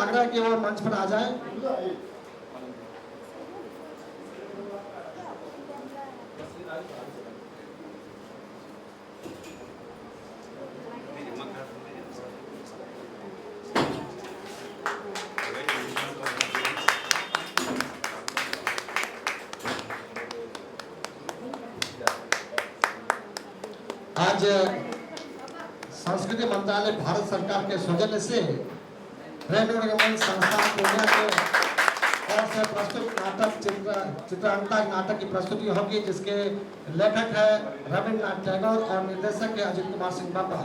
आग्रह कि वो मंच पर आ जाए। आज संस्कृति मंत्रालय भारत सरकार के सौजन्य से प्रेम संस्थान पूर्णिया के ओर से प्रस्तुत नाटक चित्रांकन नाटक की प्रस्तुति होगी, जिसके लेखक है रविन्द्रनाथ टैगोर और निर्देशक है अजित कुमार सिंह बाबा।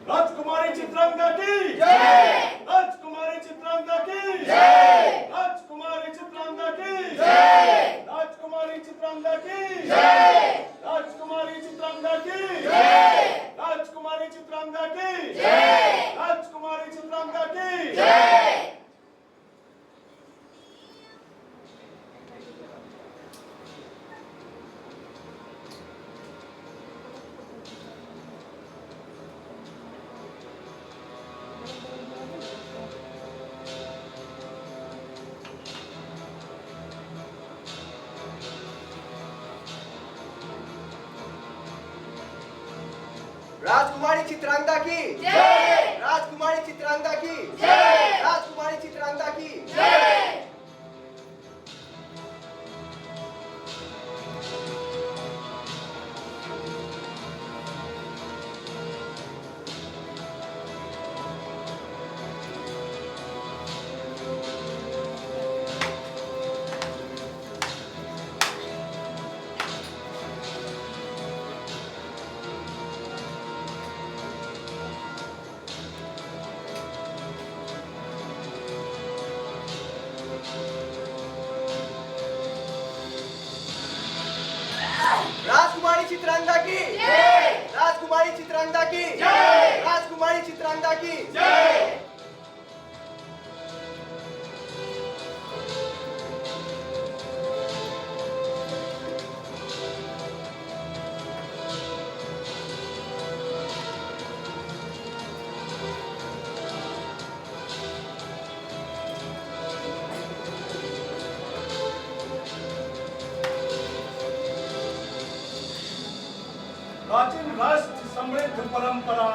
राजकुमारी चित्रांगदा की जय, राजकुमारी चित्रांगदा की जय, राजकुमारी चित्रांगदा की जय, राजकुमारी चित्रांगदा की जय, राजकुमारी चित्रांगदा की जय, राजकुमारी चित्रांगदा की जय, राजकुमारी चित्रांगदा की जय। राजकुमारी चित्रांगदा की जय, राजकुमारी चित्रांगदा की जय, राजकुमारी चित्रांगदा की जय। राजकुमारी चित्रांगदा की जय, राजकुमारी चित्रांगदा की जय, राजकुमारी चित्रांगदा की जय। प्राचीन राष्ट्र समृद्ध परंपरा,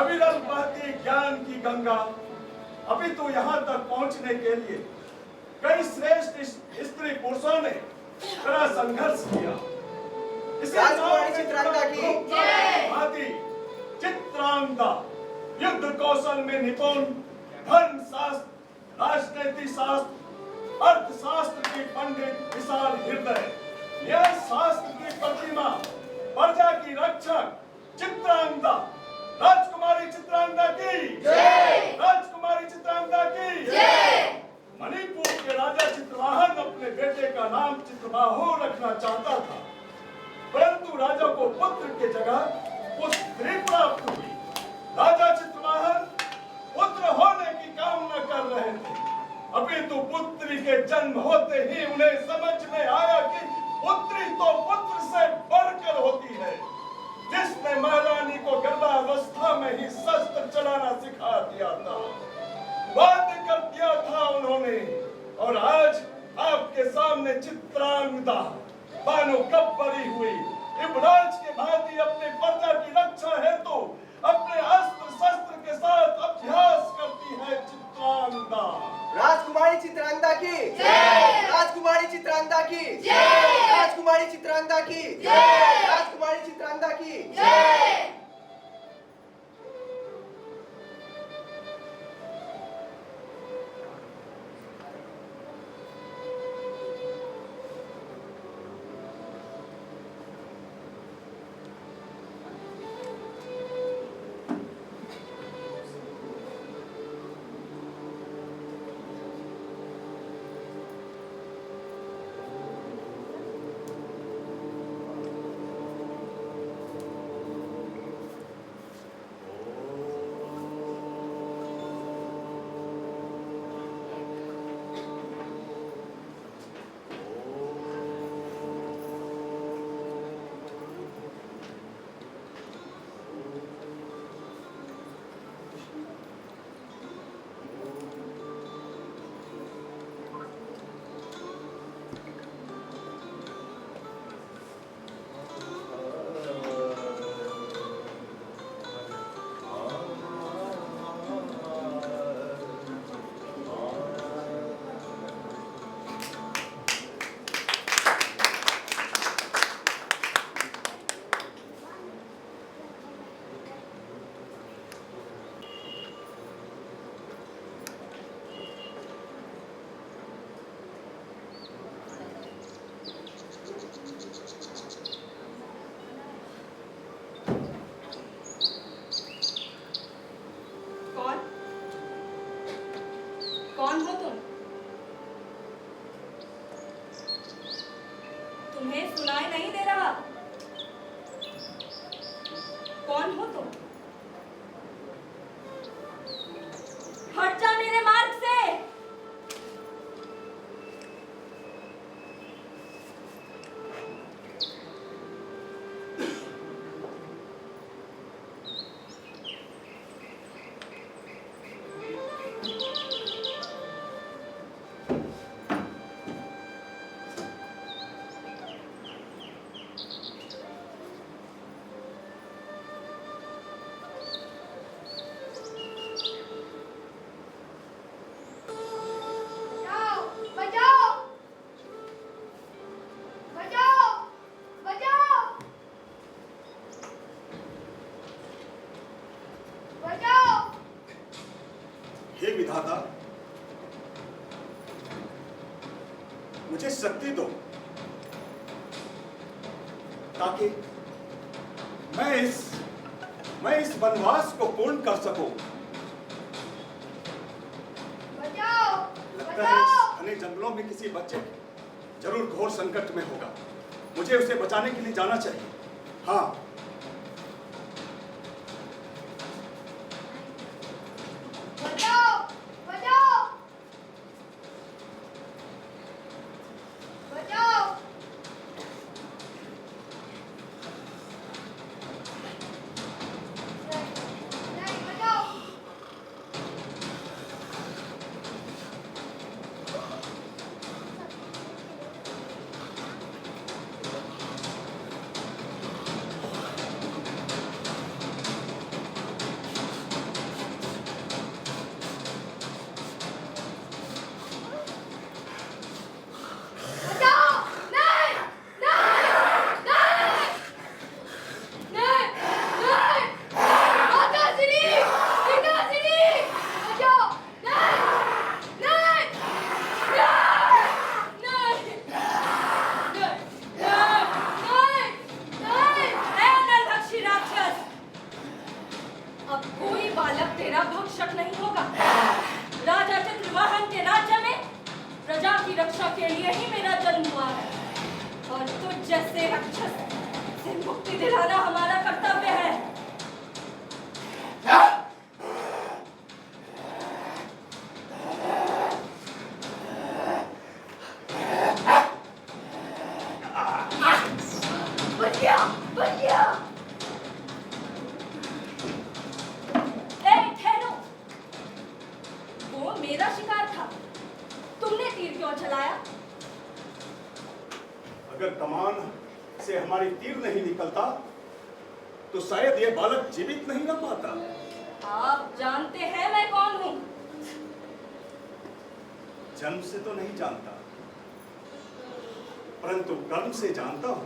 अविरल बहती ज्ञान की गंगा, अभी तो यहाँ तक पहुँचने के लिए कई श्रेष्ठ स्त्री पुरुषों ने कड़ा संघर्ष किया। राजकुमारी चित्रांगदा की जय। भांति चित्रांगदा युद्ध कौशल में निपुण, धर्म शास्त्र, राजनीति शास्त्र, अर्थशास्त्र की पंडित, विशाल हृदय, न्याय शास्त्र की प्रतिमा, प्रजा की रक्षक चित्रांगदा, राजकुमारी चित्रांगदा की जय, राजकुमारी चित्रांगदा की जय। मणिपुर के राजा चित्रवाहन अपने बेटे का नाम चित्रबाहु रखना चाहता था, परंतु राजा को पुत्र के जगह पुत्री प्राप्त हुई। राजा चित्रवाहन पुत्र होने की कामना कर रहे थे, अभी तो पुत्री के जन्म होते ही उन्हें समझ में आया कि पुत्री तो पुत्र से बढ़कर होती है, जिसने महारानी को गर्भावस्था में ही शस्त्र चलाना सिखा दिया था, वाद्य कर दिया था उन्होंने। और आज आपके सामने चित्रांगदा बानो कब बरी हुई, युवराज के भांति अपने प्रजा की रक्षा हेतु अपने अस्त्र के साथ अभ्यास करती है चित्रांगदा। राजकुमारी चित्रांगदा की जय। राजकुमारी चित्रांगदा की जय। राजकुमारी चित्रांगदा की जय। राजकुमारी चित्रांगदा की जय। कौन कौन हो तुम? तुम्हें सुनाई नहीं दे रहा? कौन हो तुम? हट जा मेरे मार्ग से। बचाओ बचाओ बचाओ बचाओ बचाओ। हे विधाता, मुझे शक्ति दो ताकि मैं इस वनवास को पूर्ण कर सकूं। बचाओ लगता है इस बचाओ। घने जंगलों में किसी बच्चे जरूर घोर संकट में होगा। मुझे उसे बचाने के लिए जाना चाहिए। हाँ, बचाओ बचाओ बचाओ। नहीं बचाओ। बचाओ। नहीं नहीं नहीं नहीं नहीं। माताश्री पिताश्री बचाओ। नहीं नहीं नहीं नहीं नहीं नहीं। ऐ नरभक्षी राक्षस, अब कोई बालक तेरा भक्षक नहीं होगा। राजा चित्रवाहन के राज्य में प्रजा की रक्षा के लिए ही मेरा जन्म हुआ है और तुझ जैसे राक्षस से मुक्ति दिलाना हमारा कर्तव्य है। बचिया बचिया। ए ठहरो, वो मेरा शिकार था, तुमने तीर क्यों चलाया? अगर कमान से हमारी तीर नहीं निकलता तो शायद ये बालक जीवित नहीं रह पाता। आप जानते हैं मैं कौन हूँ? जन्म से तो नहीं जानता, परंतु कर्म से जानता हूं।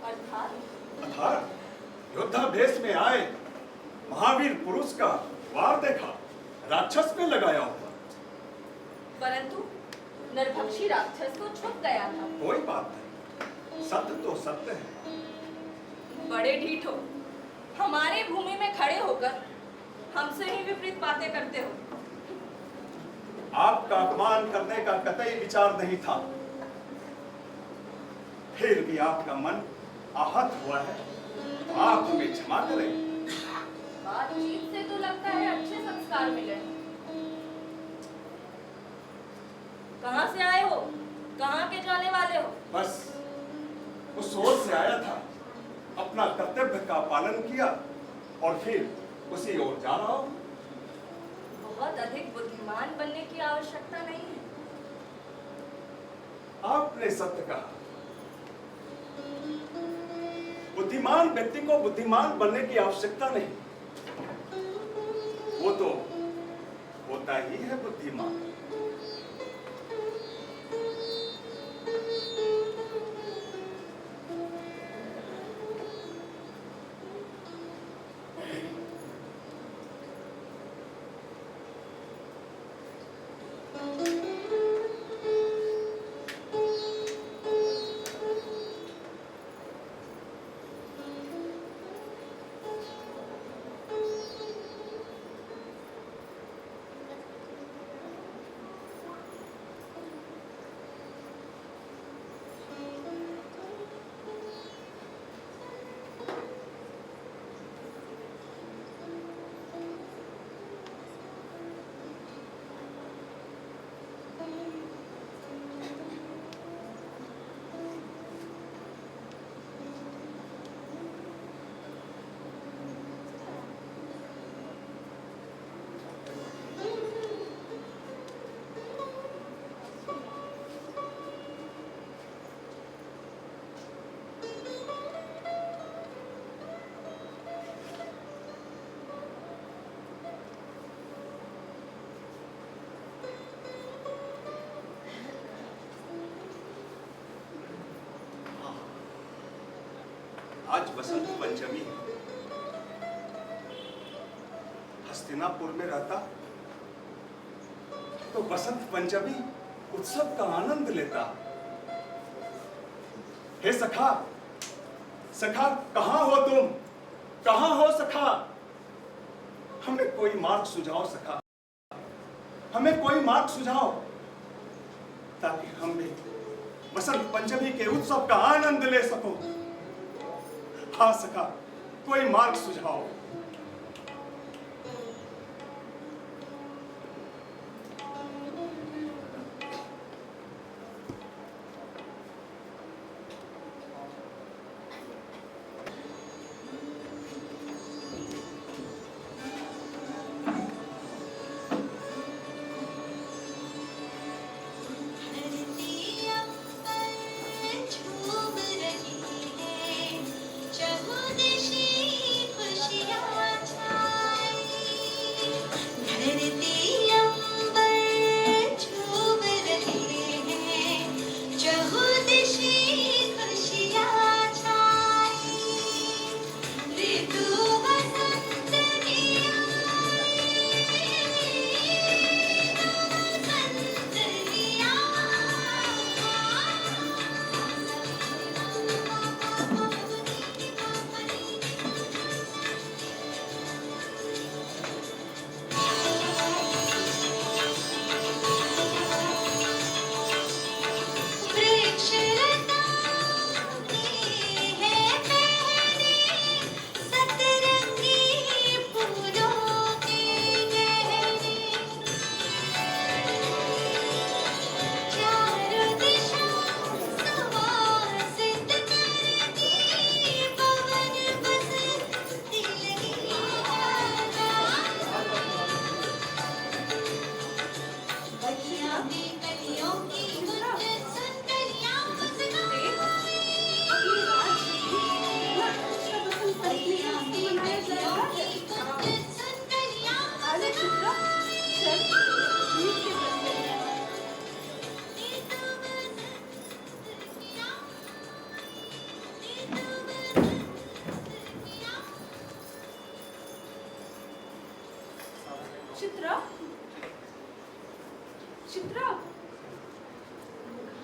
अर्थात अर्थात योद्धाभेष में आए महावीर पुरुष का वार देखा, राक्षस पे लगाया हुआ। परंतु नरभक्षी राक्षस तो छुप गया था। कोई बात नहीं, सत्य तो सत्य है। बड़े ढीठ हो, हमारे भूमि में खड़े होकर हमसे ही विपरीत बातें करते हो। आपका अपमान करने का कतई विचार नहीं था, फिर भी आपका मन आहत हुआ है, तो आप हमें क्षमा करें। बातचीत से तो लगता है अच्छे संस्कार मिले। कहाँ से आए हो? कहाँ के जाने वाले हो? बस उस ओर से आया था, अपना कर्तव्य का पालन किया और फिर उसी ओर जा रहा हूं। बहुत अधिक बुद्धिमान बनने की आवश्यकता नहीं है। आपने सत्य कहा, बुद्धिमान व्यक्ति को बुद्धिमान बनने की आवश्यकता नहीं, वो तो होता ही है बुद्धिमान। आज बसंत पंचमी है। हस्तिनापुर में रहता तो बसंत पंचमी उत्सव का आनंद लेता। हे सखा, सखा कहां हो तुम? कहां हो सखा? हमें कोई मार्ग सुझाओ सखा, हमें कोई मार्ग सुझाओ ताकि हम भी बसंत पंचमी के उत्सव का आनंद ले सको। हाँ सखा, कोई मार्ग सुझाओ। झूम रही है, चहुदिशे खुशियाँ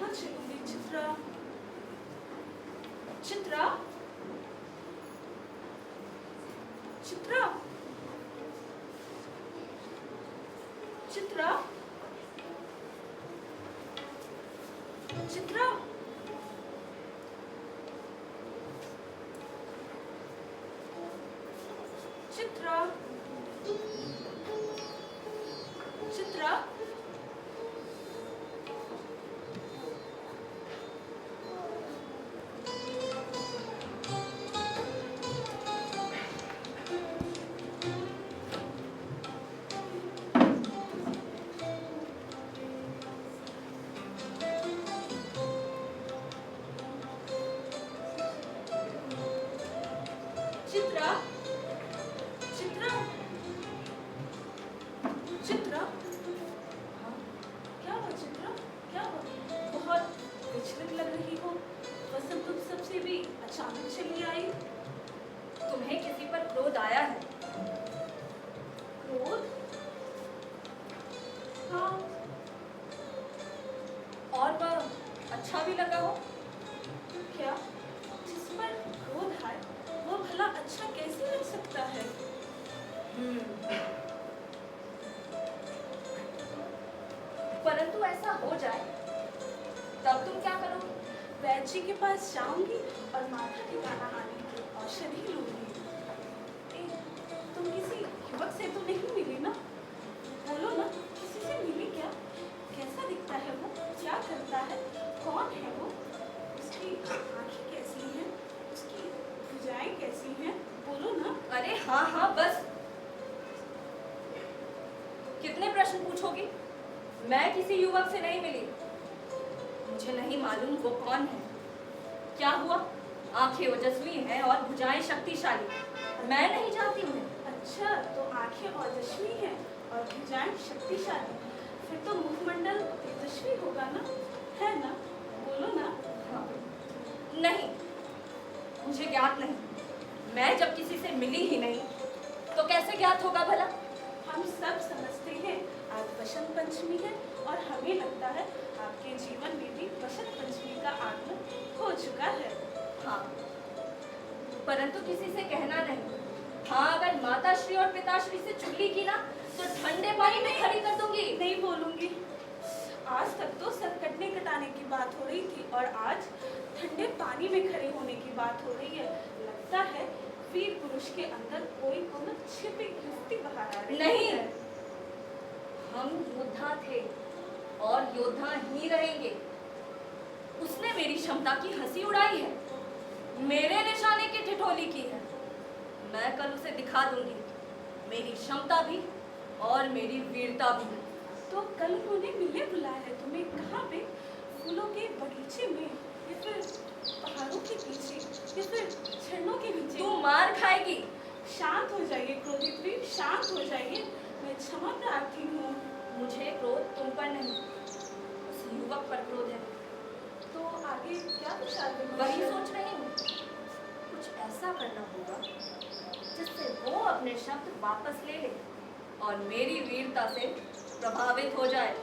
कहाँ चलूंगी चित्रा? चित्रा, चित्रा, चित्रा, चित्रा, चित्रा, चित्रा, चित्रा, चित्रा, चित्रा, हाँ, क्या हुआ चित्रा? क्या हुआ? बहुत विचलित लग रही हो। वसंत तुम सबसे भी अचानक चली आई। तुम्हें किसी पर क्रोध आया है? क्रोध? हाँ। और वह अच्छा भी लगा हो? क्या? जिस पर क्रोध है वो भला अच्छा कैसे लग सकता है? परंतु ऐसा हो जाए तब तुम क्या करोगे? वैद्य जी के पास जाऊंगी और माथा ठिकाना आने की औषधि लूंगी। ए, तुम किसी युवक से तो नहीं मिली ना? बोलो ना, किसी से मिली क्या? कैसा दिखता है वो? क्या करता है? कौन है वो? उसकी आंखें कैसी हैं? उसकी भुजाएं कैसी हैं? बोलो ना। अरे हाँ हाँ बस। कितने प्रश्न पूछोगी? मैं किसी युवक से नहीं मिली। मुझे नहीं मालूम वो कौन है। क्या हुआ? आंखें ओजस्वी हैं और भुजाएं शक्तिशाली। मैं नहीं जानती हूँ। अच्छा, तो आंखें ओजस्वी हैं और भुजाएं शक्तिशाली। फिर तो मुखमंडल तेजस्वी होगा ना? है ना? बोलो ना। हाँ। नहीं, मुझे ज्ञात नहीं। मैं जब किसी से मिली ही नहीं तो कैसे ज्ञात होगा भला? हम सब समझते हैं आज बसंत पंचमी है और हमें लगता है आपके जीवन में भी बसंत पंचमी का आगमन हो चुका है। हाँ, परंतु किसी से कहना नहीं। हाँ, अगर माताश्री और पिताश्री से चुगली की ना तो ठंडे पानी में खड़ी कर दूंगी। नहीं बोलूंगी। आज तक तो सर कटने कटाने की बात हो रही थी और आज ठंडे पानी में खड़े होने की बात हो रही है। लगता है वीर पुरुष के अंदर कोई छिपी युक्ति बाहर आ रही नहीं। है। हम योद्धा थे और योद्धा ही रहेंगे। उसने मेरी क्षमता की हंसी उड़ाई है, मेरे निशाने की ठिठोली की है। मैं कल उसे दिखा दूंगी मेरी क्षमता भी और मेरी वीरता भी। तो कल उन्होंने मिलने बुलाया है तुम्हें? कहाँ पे? फूलों के बगीचे में या फिर पहाड़ों के पीछे या फिर झरनों के नीचे? तू मार खाएगी। शांत हो जाइए क्रोधित वीर, शांत हो जाइए। मैं क्षमा प्रार्थी हूँ। मुझे क्रोध तुम पर नहीं, उस युवक पर क्रोध है। तो आगे क्या विचार विमर्श वही है? सोच रही हूँ। कुछ ऐसा करना होगा जिससे वो अपने शब्द वापस ले ले और मेरी वीरता से प्रभावित हो जाए।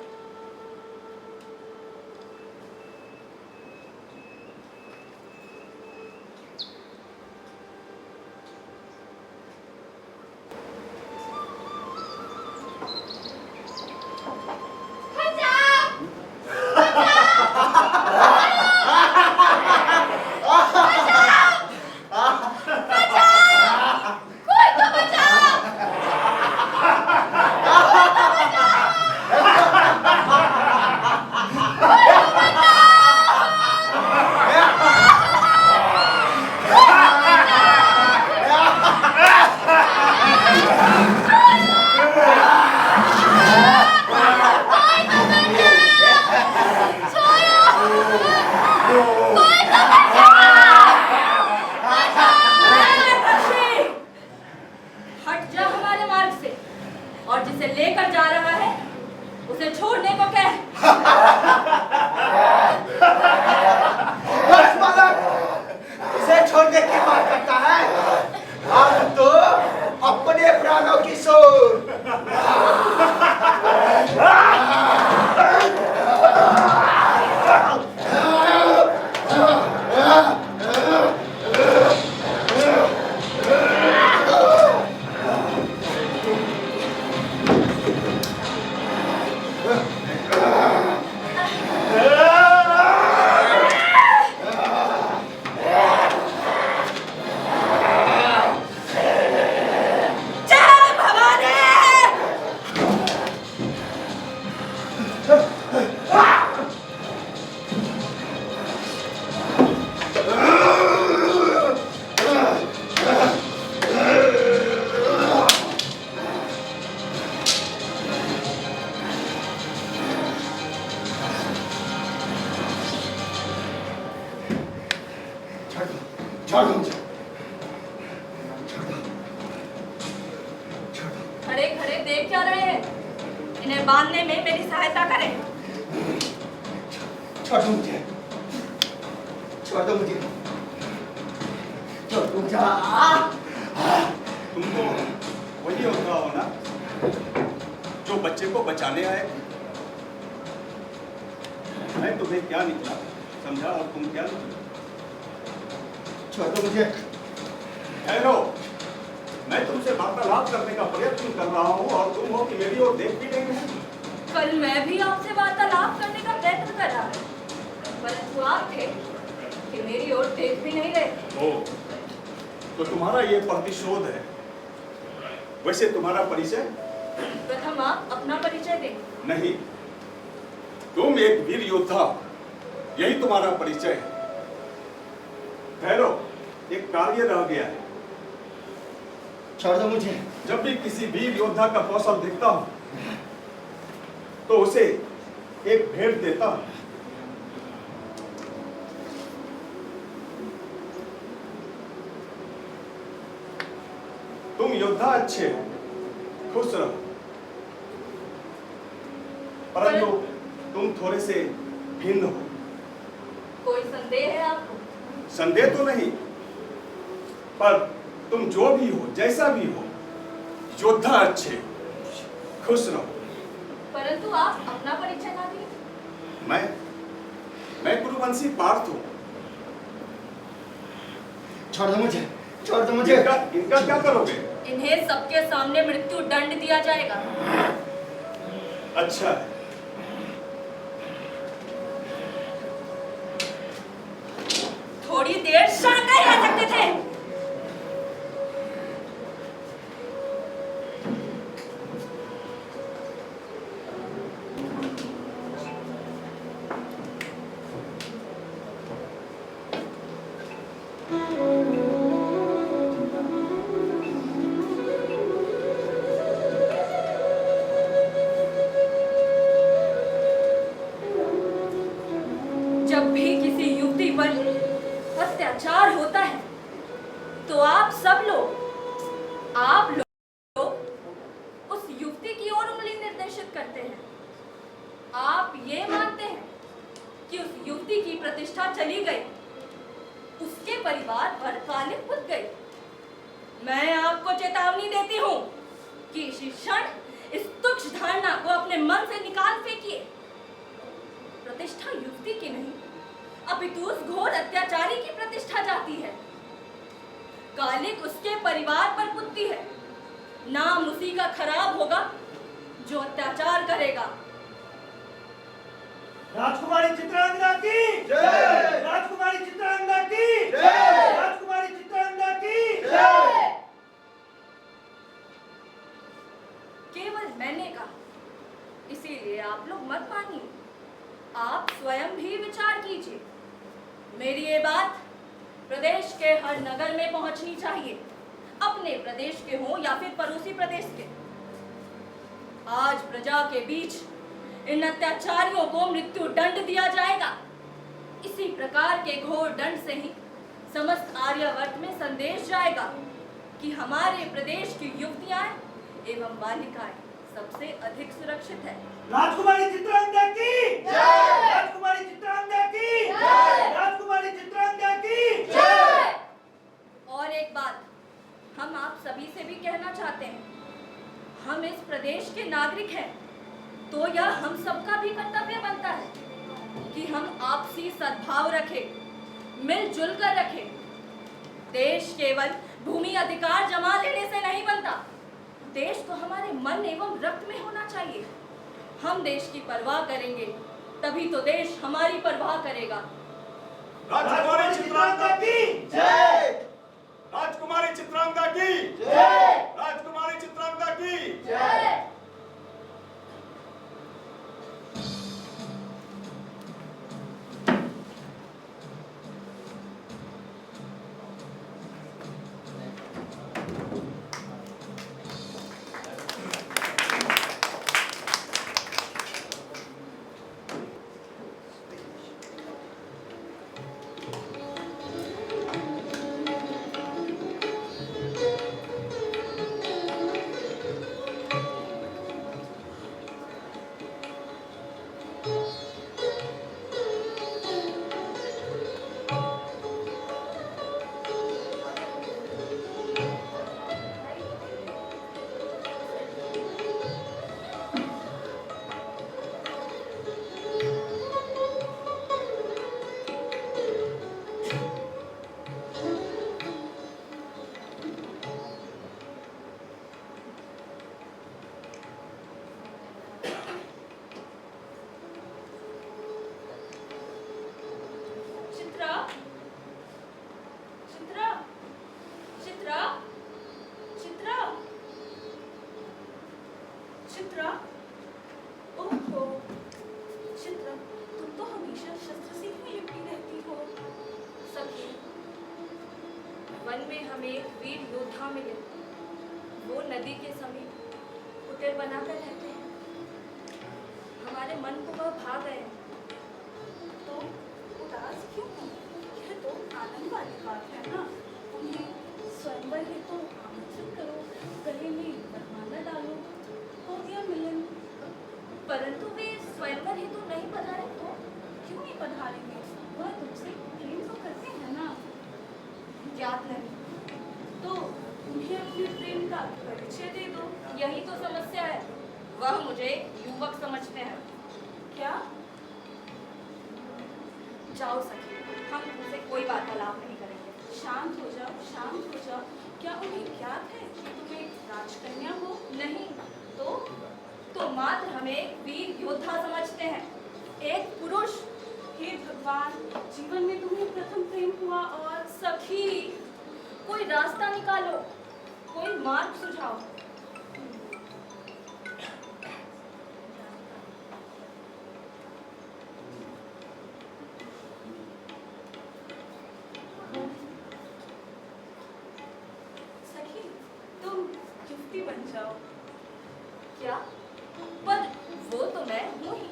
हाँ छोड़ दो मुझे। खड़े खड़े देख क्या रहे हैं? इन्हें बांधने में मेरी सहायता करें। छोड़ दो मुझे। छोड़ दो मुझे। छोड़ दो मुझे। तुम तो वही होता हो ना जो बच्चे को बचाने आए। मैं तुम्हें क्या निकला समझा और तुम क्या निकला? छोड़ दो मुझे। ठहरो, मैं तुमसे वार्तालाप करने का प्रयत्न कर रहा हूँ और तुम हो कि मेरी ओर देख भी नहीं रहे। कल मैं भी आपसे वार्तालाप करने का प्रयत्न कर रहा था, परंतु आप थे कि मेरी ओर देख भी नहीं रहे। ओ, तो तुम्हारा ये प्रतिशोध है। वैसे तुम्हारा परिचय? प्रथम आप अपना परिचय दें। नहीं, तुम एक वीर योद्धा, यही तुम्हारा परिचय है। ठहरो, एक कार्य रह गया है। छोड़ दो मुझे। जब भी किसी वीर योद्धा का कौशल देखता हूं तो उसे एक भेंट देता हूं। तुम योद्धा अच्छे हो, खुश रहो, परंतु तुम थोड़े से भिन्न हो। कोई संदेह है आपको? संदेह तो नहीं, पर तुम जो भी हो, जैसा भी हो, योद्धा अच्छे, खुश रहो। परंतु आप अपना परिचय ना दिए। मैं कुरुवंशी पार्थ हूं। छोड़ दो मुझे। छोड़ दो मुझे। इनका क्या करोगे? इन्हें सबके सामने मृत्यु दंड दिया जाएगा। अच्छा है। थोड़ी देर शांत ही रह सकते थे। जब भी किसी युवती पर अत्याचार होता है तो आप लोग उस युवती की ओर उंगली निर्देशित करते हैं। आप ये मानते हैं कि उस युवती की प्रतिष्ठा चली गई, उसके परिवार पर कालिक पुत गई। मैं आपको चेतावनी देती हूँ कि इसी क्षण इस तुच्छ धारणा को अपने मन से निकाल फेंकिए। प्रतिष्ठा युवती की नहीं, अपितु उस घोर अत्याचारी की प्रतिष्ठा जाती है। कालिक उसके परिवार पर पुतती है। नाम उसी का खराब होगा जो अत्याचार करेगा। राजकुमारी चित्रांगदा की जय। राजकुमारी चित्रांगदा की जय। राजकुमारी चित्रांगदा की जय। केवल मैंने कहा, इसीलिए आप लोग मत मानिए। आप स्वयं भी विचार कीजिए। मेरी ये बात प्रदेश के हर नगर में पहुंचनी चाहिए, अपने प्रदेश के हो या फिर पड़ोसी प्रदेश के। आज प्रजा के बीच इन अत्याचारियों को मृत्यु दंड दिया जाएगा। इसी प्रकार के घोर दंड से ही समस्त आर्यावर्त में संदेश जाएगा कि हमारे प्रदेश की युवतियां एवं बालिकाएं सबसे अधिक सुरक्षित है। राजकुमारी चित्रांगदा की जय। राजकुमारी चित्रांगदा की जय। राजकुमारी चित्रांगदा की जय। और एक बात हम आप सभी से भी कहना चाहते हैं, हम इस प्रदेश के नागरिक हैं, तो यह हम सबका भी कर्तव्य बनता है कि हम आपसी सद्भाव रखें, मिलजुल कर रखें। देश केवल भूमि अधिकार जमा लेने से नहीं बनता, देश तो हमारे मन एवं रक्त में होना चाहिए। हम देश की परवाह करेंगे तभी तो देश हमारी परवाह करेगा। राजकुमारी चित्रांगदा की जय। राजकुमारी चित्रांगदा की जय। राजकुमारी चित्रांगदा की जय। वन में हमें एक वीर योद्धा मिले। वो नदी के समीप कुटीर बनाकर रहते हैं। हमारे मन को वह भा गए। तो उदास क्यों हो? यह तो आनंद वाली बात है ना। उन्हें स्वयंवर है तो आमंत्रित करो, गले में वरमाला डालो, हो गया मिलन। परंतु वे स्वयंवर हेतु नहीं पधारे तो? क्यों नहीं पधारेंगे? वह तुमसे प्रेम तो करते हैं ना। ज्ञात नहीं। तो उन्हें अपने प्रेम का परिचय दे दो। यही तो समस्या है। वह मुझे युवक समझते हैं। क्या? जाओ सखी, हम तुमसे कोई वार्तालाप नहीं करेंगे। शांत हो जाओ, शांत हो जाओ। क्या उन्हें ज्ञात है कि तुम एक राजकन्या हो? नहीं तो मात्र हमें वीर योद्धा समझते हैं, एक पुरुष। हे भगवान, जीवन में तुम्हें प्रथम प्रेम हुआ और सखी, कोई रास्ता निकालो, कोई मार्ग सुझाओ। सखी, तुम युवती बन जाओ। क्या? पर वो तो मैं हूँ ही।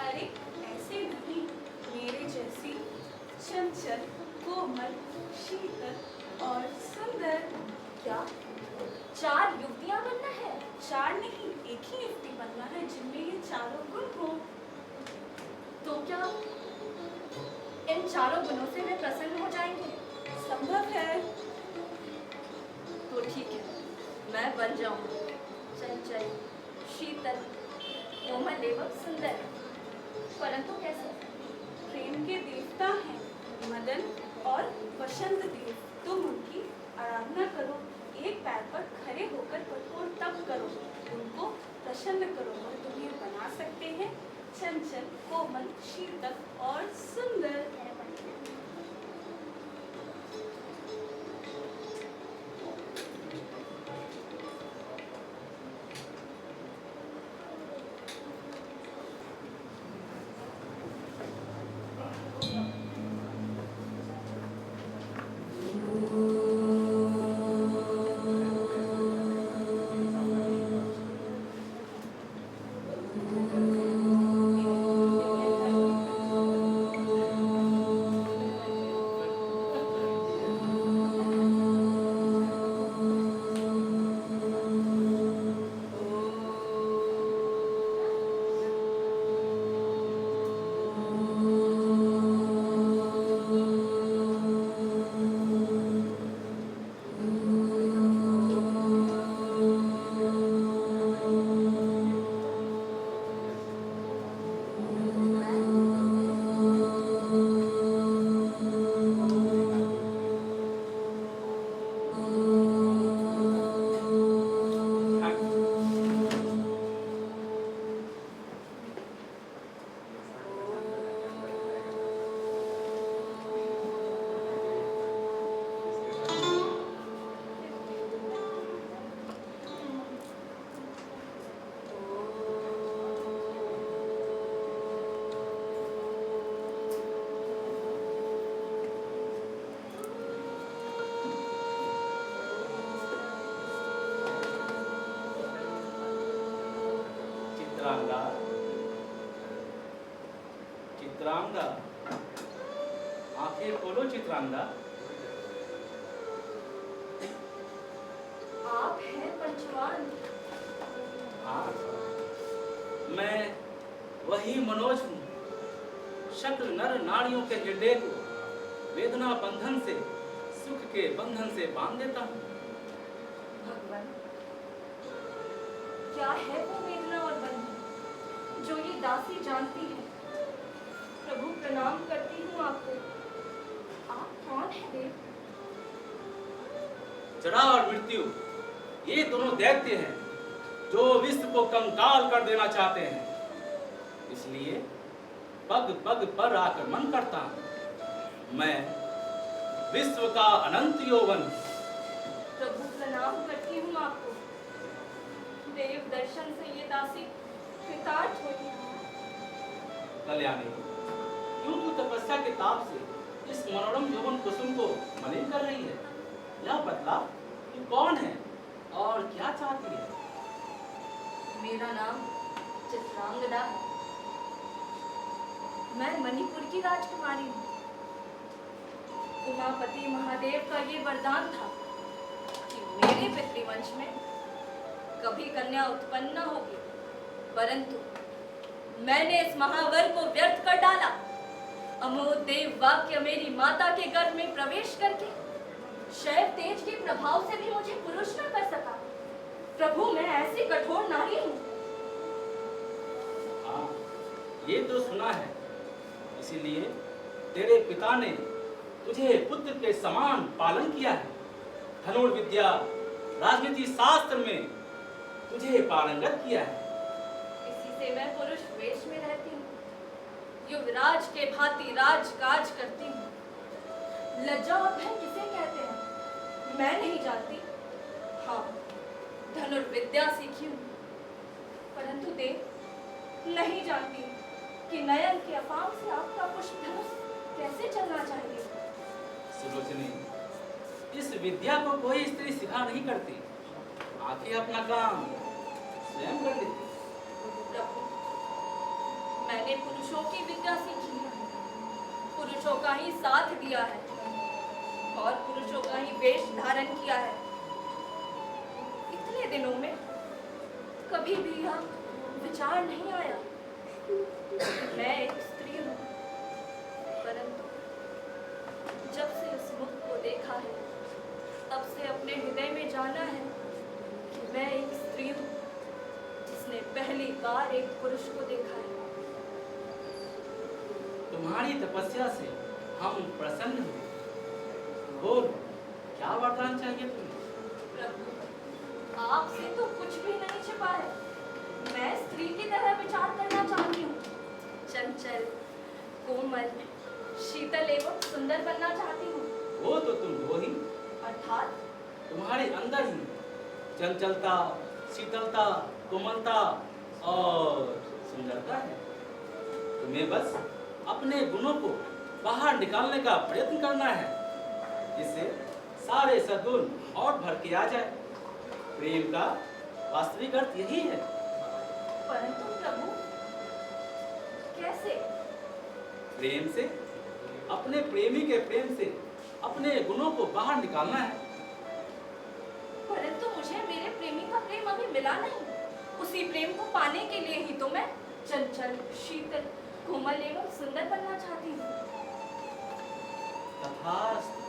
अरे ऐसे नहीं, मेरे जैसी चंचल, कोमल, शीतल और सुंदर। क्या 4 युवतियां बनना है? 4 नहीं, एक ही युवती बनना है जिनमें ये चारों गुण हो। तो क्या इन 4 गुणों से वे प्रसन्न हो जाएंगे? संभव है। तो ठीक है, मैं बन जाऊँ चंचल, शीतल, कोमल एवं सुंदर। परंतु कैसे? प्रेम के देवता हैं मदन और वसंत देव। तुम उनकी आराधना करो, एक पैर पर खड़े होकर कठोर तप करो, उनको प्रसन्न करो और तुम्हें बना सकते हैं चंचल, कोमल, शीतल और सुंदर। चित्रांगा, चित्रांगा, आंखें खोलो चित्रांगा। आप हैं पंचवान। हाँ, मैं वही मनोज हूँ। शक्ल नर नारियों के हृदय को वेदना बंधन से, सुख के बंधन से बांध देता हूँ। भगवान, क्या है वो वेदना और बंधन जो ये दासी जानती है? प्रभु प्रणाम करती हूँ आपको। आप कौन है देव? जरा और मृत्यु, ये दोनों दैत्य हैं जो विश्व को कंकाल कर देना चाहते हैं। इसलिए पग पग पर आक्रमण करता हूं। मैं विश्व का अनंत यौवन। प्रभु प्रणाम करती हूँ आपको। देव दर्शन से ये दासी कृतार्थ होती है। कल्याणी, क्यों तू तपस्या के ताप से इस मनोरम यौवन कुसुम को मलिन कर रही है? यह बतला तू कौन है और क्या चाहती है? मेरा नाम चित्रांगदा है। मैं मणिपुर की राजकुमारी हूँ। उमापति महादेव का ये वरदान था कि मेरे पितृवंश में कभी कन्या उत्पन्न न होगी, परंतु मैंने इस महावर को व्यर्थ कर डाला। अमोघ देव वाक्य मेरी माता के गर्भ में प्रवेश करके शैव तेज के प्रभाव से भी मुझे पुरुष न कर सका। प्रभु, मैं ऐसी कठोर नारी हूँ। हाँ, ये तो सुना है। इसीलिए तेरे पिता ने तुझे पुत्र के समान पालन किया है। धनुर्विद्या, राजनीति शास्त्र में तुझे पारंगत किया है। इसी से मैं पुरुष वेश में रहती हूँ, युवराज के भांति राजकाज करती हूँ। लज्जा और भय किसे कहते हैं मैं नहीं जानती। हाँ, धनुर्विद्या सीखी हूँ, परंतु देव नहीं जानती कि नयन के अपाम से आपका पुष्प धनुष कैसे चलना चाहिए। सुलोचनी, इस विद्या को कोई स्त्री सिखा नहीं करती। आखिर अपना काम स्वयं कर लेती। प्रभु, मैंने पुरुषों की विद्या सीखी है, पुरुषों का ही साथ दिया है और पुरुषों का ही वेश धारण किया है। इतने दिनों में कभी भी यह विचार नहीं आया मैं एक स्त्री हूँ, परंतु जब से उस मुख को देखा है तब से अपने हृदय में जाना है कि मैं एक स्त्री हूँ जिसने पहली बार एक पुरुष को देखा है। तुम्हारी तपस्या से हम प्रसन्न हुए। बोल, क्या वरदान चाहिए तुम्हें? प्रभु, आपसे तो कुछ भी नहीं छिपा है। मैं स्त्री की तरह विचार करना चाहती हूँ। चंचल, कोमल, शीतल एवं सुंदर बनना चाहती हूँ। वो तो तुम हो ही। अर्थात तुम्हारे अंदर ही चंचलता, शीतलता, कोमलता और सुंदरता है। तुम्हें बस अपने गुणों को बाहर निकालने का प्रयत्न करना है, जिससे सारे सद्गुण और भर के आ जाए। प्रेम का वास्तविक अर्थ यही है। परंतु प्रभु, कैसे? प्रेम से, अपने प्रेमी के प्रेम से अपने गुणों को बाहर निकालना है। परंतु मुझे मेरे प्रेमी का प्रेम अभी मिला नहीं। उसी प्रेम को पाने के लिए ही तो मैं चंचल, शीतल, कोमल एवं सुंदर बनना चाहती हूँ। तथास्तु।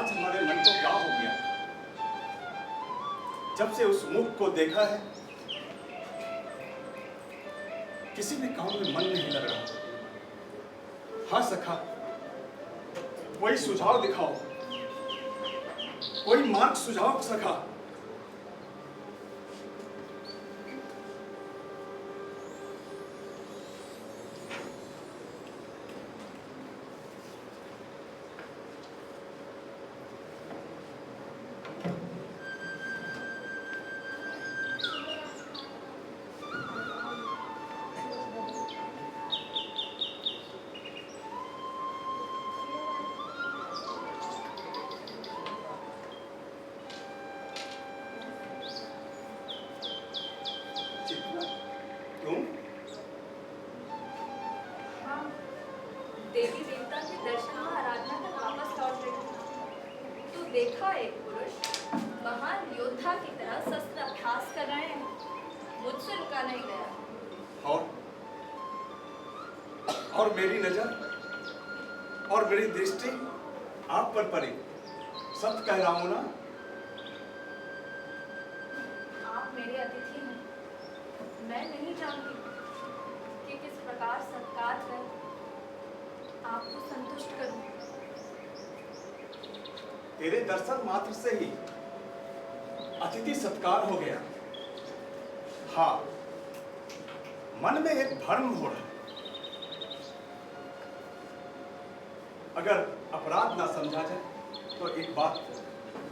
आज हमारे मन को क्या हो गया? जब से उस मुख को देखा है, किसी भी काम में मन नहीं लग रहा। हाँ सखा, कोई सुझाव दिखाओ, कोई मार्ग सुझाव सखा। क्यों? हाँ, देवी देवता के दर्शन और आराधना कर वापस लौट रही हूँ। तो देखा एक पुरुष महान योद्धा की तरह शस्त्र अभ्यास कर रहे हैं। मुझसे रुका नहीं गया। और मेरी नजर और मेरी दृष्टि आप पर पड़ी। सत्य कह रहा हूं ना? आप मेरे अतिथि हैं। मैं नहीं जानती कि किस प्रकार सत्कार कर आपको संतुष्ट करूं। तेरे दर्शन मात्र से ही अतिथि सत्कार हो गया। हाँ, मन में एक भ्रम हो रहा है। अगर अपराध ना समझा जाए तो एक बात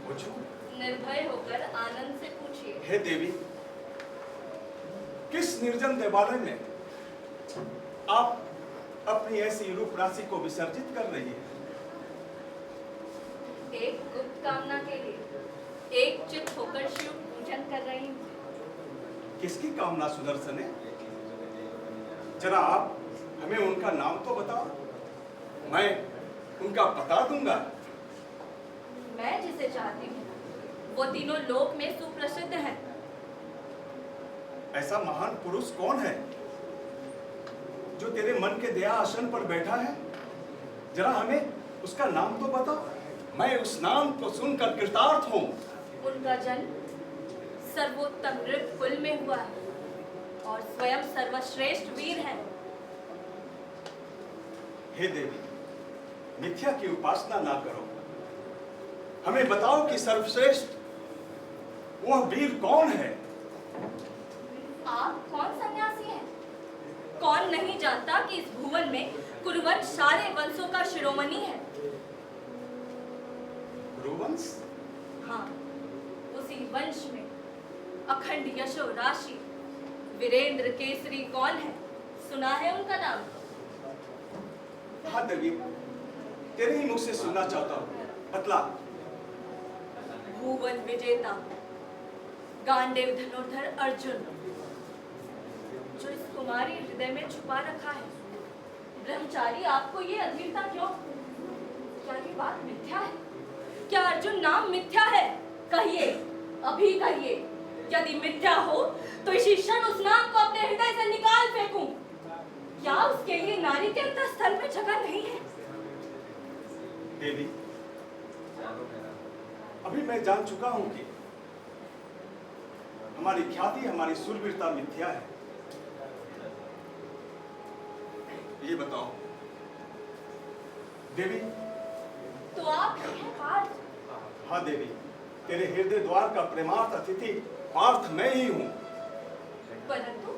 पूछूं? निर्भय होकर आनंद से पूछिए। हे देवी, किस निर्जन देवालय में आप अपनी ऐसी रूप राशि को विसर्जित कर रही है? एक गुप्त कामना के लिए एक चित्त होकर शिव पूजन कर रही हूँ। किसकी कामना सुदर्शने? जरा आप हमें उनका नाम तो बताओ, मैं उनका पता दूंगा। मैं जिसे चाहती हूँ वो तीनों लोक में सुप्रसिद्ध है। ऐसा महान पुरुष कौन है जो तेरे मन के दया आसन पर बैठा है? जरा हमें उसका नाम तो बताओ, मैं उस नाम को सुनकर कृतार्थ हूं। उनका जन्म सर्वोत्तम नृप कुल में हुआ है और स्वयं सर्वश्रेष्ठ वीर है। हे देवी, मिथ्या की उपासना ना करो। हमें बताओ कि सर्वश्रेष्ठ वह वीर कौन है? आप कौन सन्यासी हैं? कौन नहीं जानता कि इस भुवन में कुरुवंश सारे वंशों का शिरोमणि है। कुरुवंश? हाँ, उसी वंश में अखंड यशो राशि वीरेंद्र केसरी कौन है? सुना है उनका नाम? हाँ देवी, तेरे ही मुंह से सुनना चाहता हूँ, बतला। भुवन विजेता गांडेव धनुर्धर अर्जुन, जो इस कुमारी हृदय में छुपा रखा है। ब्रह्मचारी, आपको ये अधीरता क्यों? क्या ये बात मिथ्या है? क्या अर्जुन नाम मिथ्या है? कहिए, अभी कहिए। यदि मिथ्या हो तो इसी क्षण उस नाम को अपने हृदय से निकाल फेंकूं। क्या उसके लिए नारी के अंतःस्थल में जगह नहीं है? देवी, अभी मैं जान चुका हूं कि हमारी ख्याति, हमारी शूरवीरता मिथ्या है। ये बताओ देवी। तो आप हैं पार्थ? हाँ देवी, तेरे हृदय द्वार का प्रेमार्थ अतिथि पार्थ मैं ही हूँ। परंतु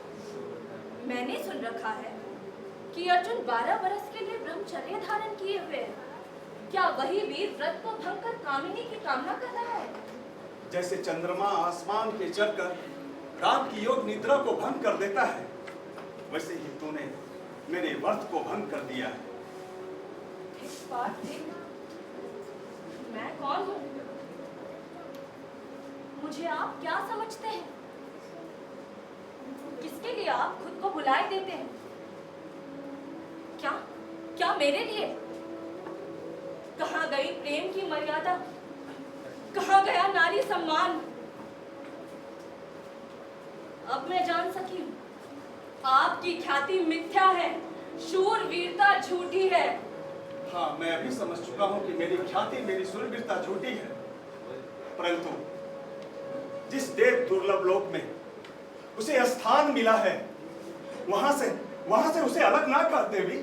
मैंने सुन रखा है कि अर्जुन 12 वर्ष के लिए ब्रह्मचर्य धारण किए हुए हैं। क्या वही वीर व्रत को भंग कर कामिनी की कामना कर रहा है? जैसे चंद्रमा आसमान पे चढ़कर रात की योग निद्रा को भंग कर देता है, वैसे ही तूने मेरे व्रत को भंग कर दिया है। ठीक बात ठीक। मैं कौन हूँ? मुझे आप क्या समझते हैं? किसके लिए आप खुद को बुलाए देते हैं? क्या क्या मेरे लिए? कहाँ गई प्रेम की मर्यादा? कहाँ गया नारी सम्मान? अब मैं जान सकी हूँ, आपकी ख्याति मिथ्या है, शूर वीरता झूठी है। हाँ, मैं अभी समझ चुका हूं कि मेरी ख्याति, मेरी सुरवीरता झूठी है, परंतु जिस देव दुर्लभ लोक में उसे स्थान मिला है, वहां से उसे अलग ना कर देवी।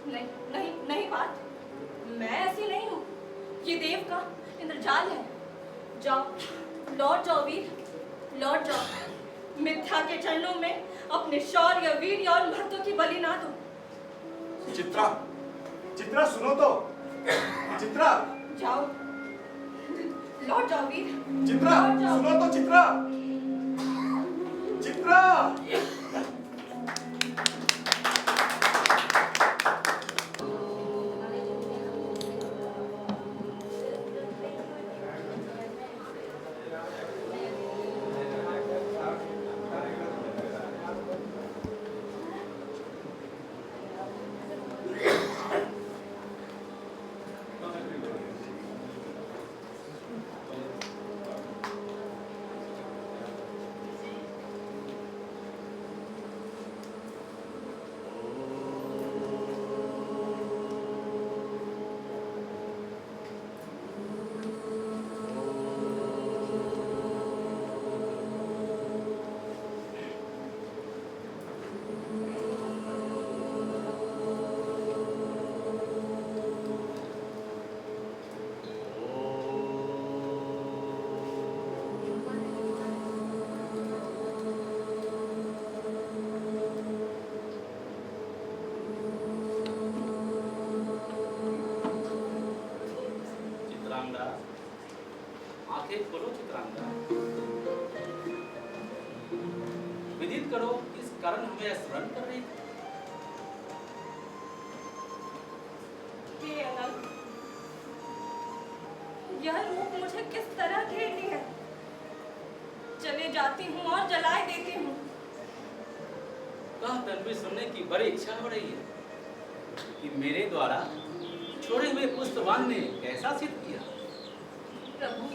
नहीं नहीं नहीं बात, मैं ऐसी नहीं हूँ। ये देव का इंद्रजाल है। जाओ, लौट जाओ वीर, लौट जाओ। मिथ्या के चरणों में अपने शौर्य, वीर्य और महत्व की बलि ना दो। चित्रा, चित्रा सुनो तो, चित्रा, जाओ, लौट जाओ वीर, चित्रा लौट जाओ। सुनो तो, चित्रा, चित्रा। चित्रांगदा, आंखें खोलो चित्रांगदा। विदित करो किस कारण हमें स्मरण कर रही थी। हे अनंत, यह रूप मुझे किस तरह घेरती है। चले जाती हूँ और जलाए देती हूँ। कह तन्वी सुनने की बड़ी इच्छा हो रही है कि मेरे द्वारा छोड़े हुए पुष्पवान ने कैसा सिद्ध किया। प्रभु,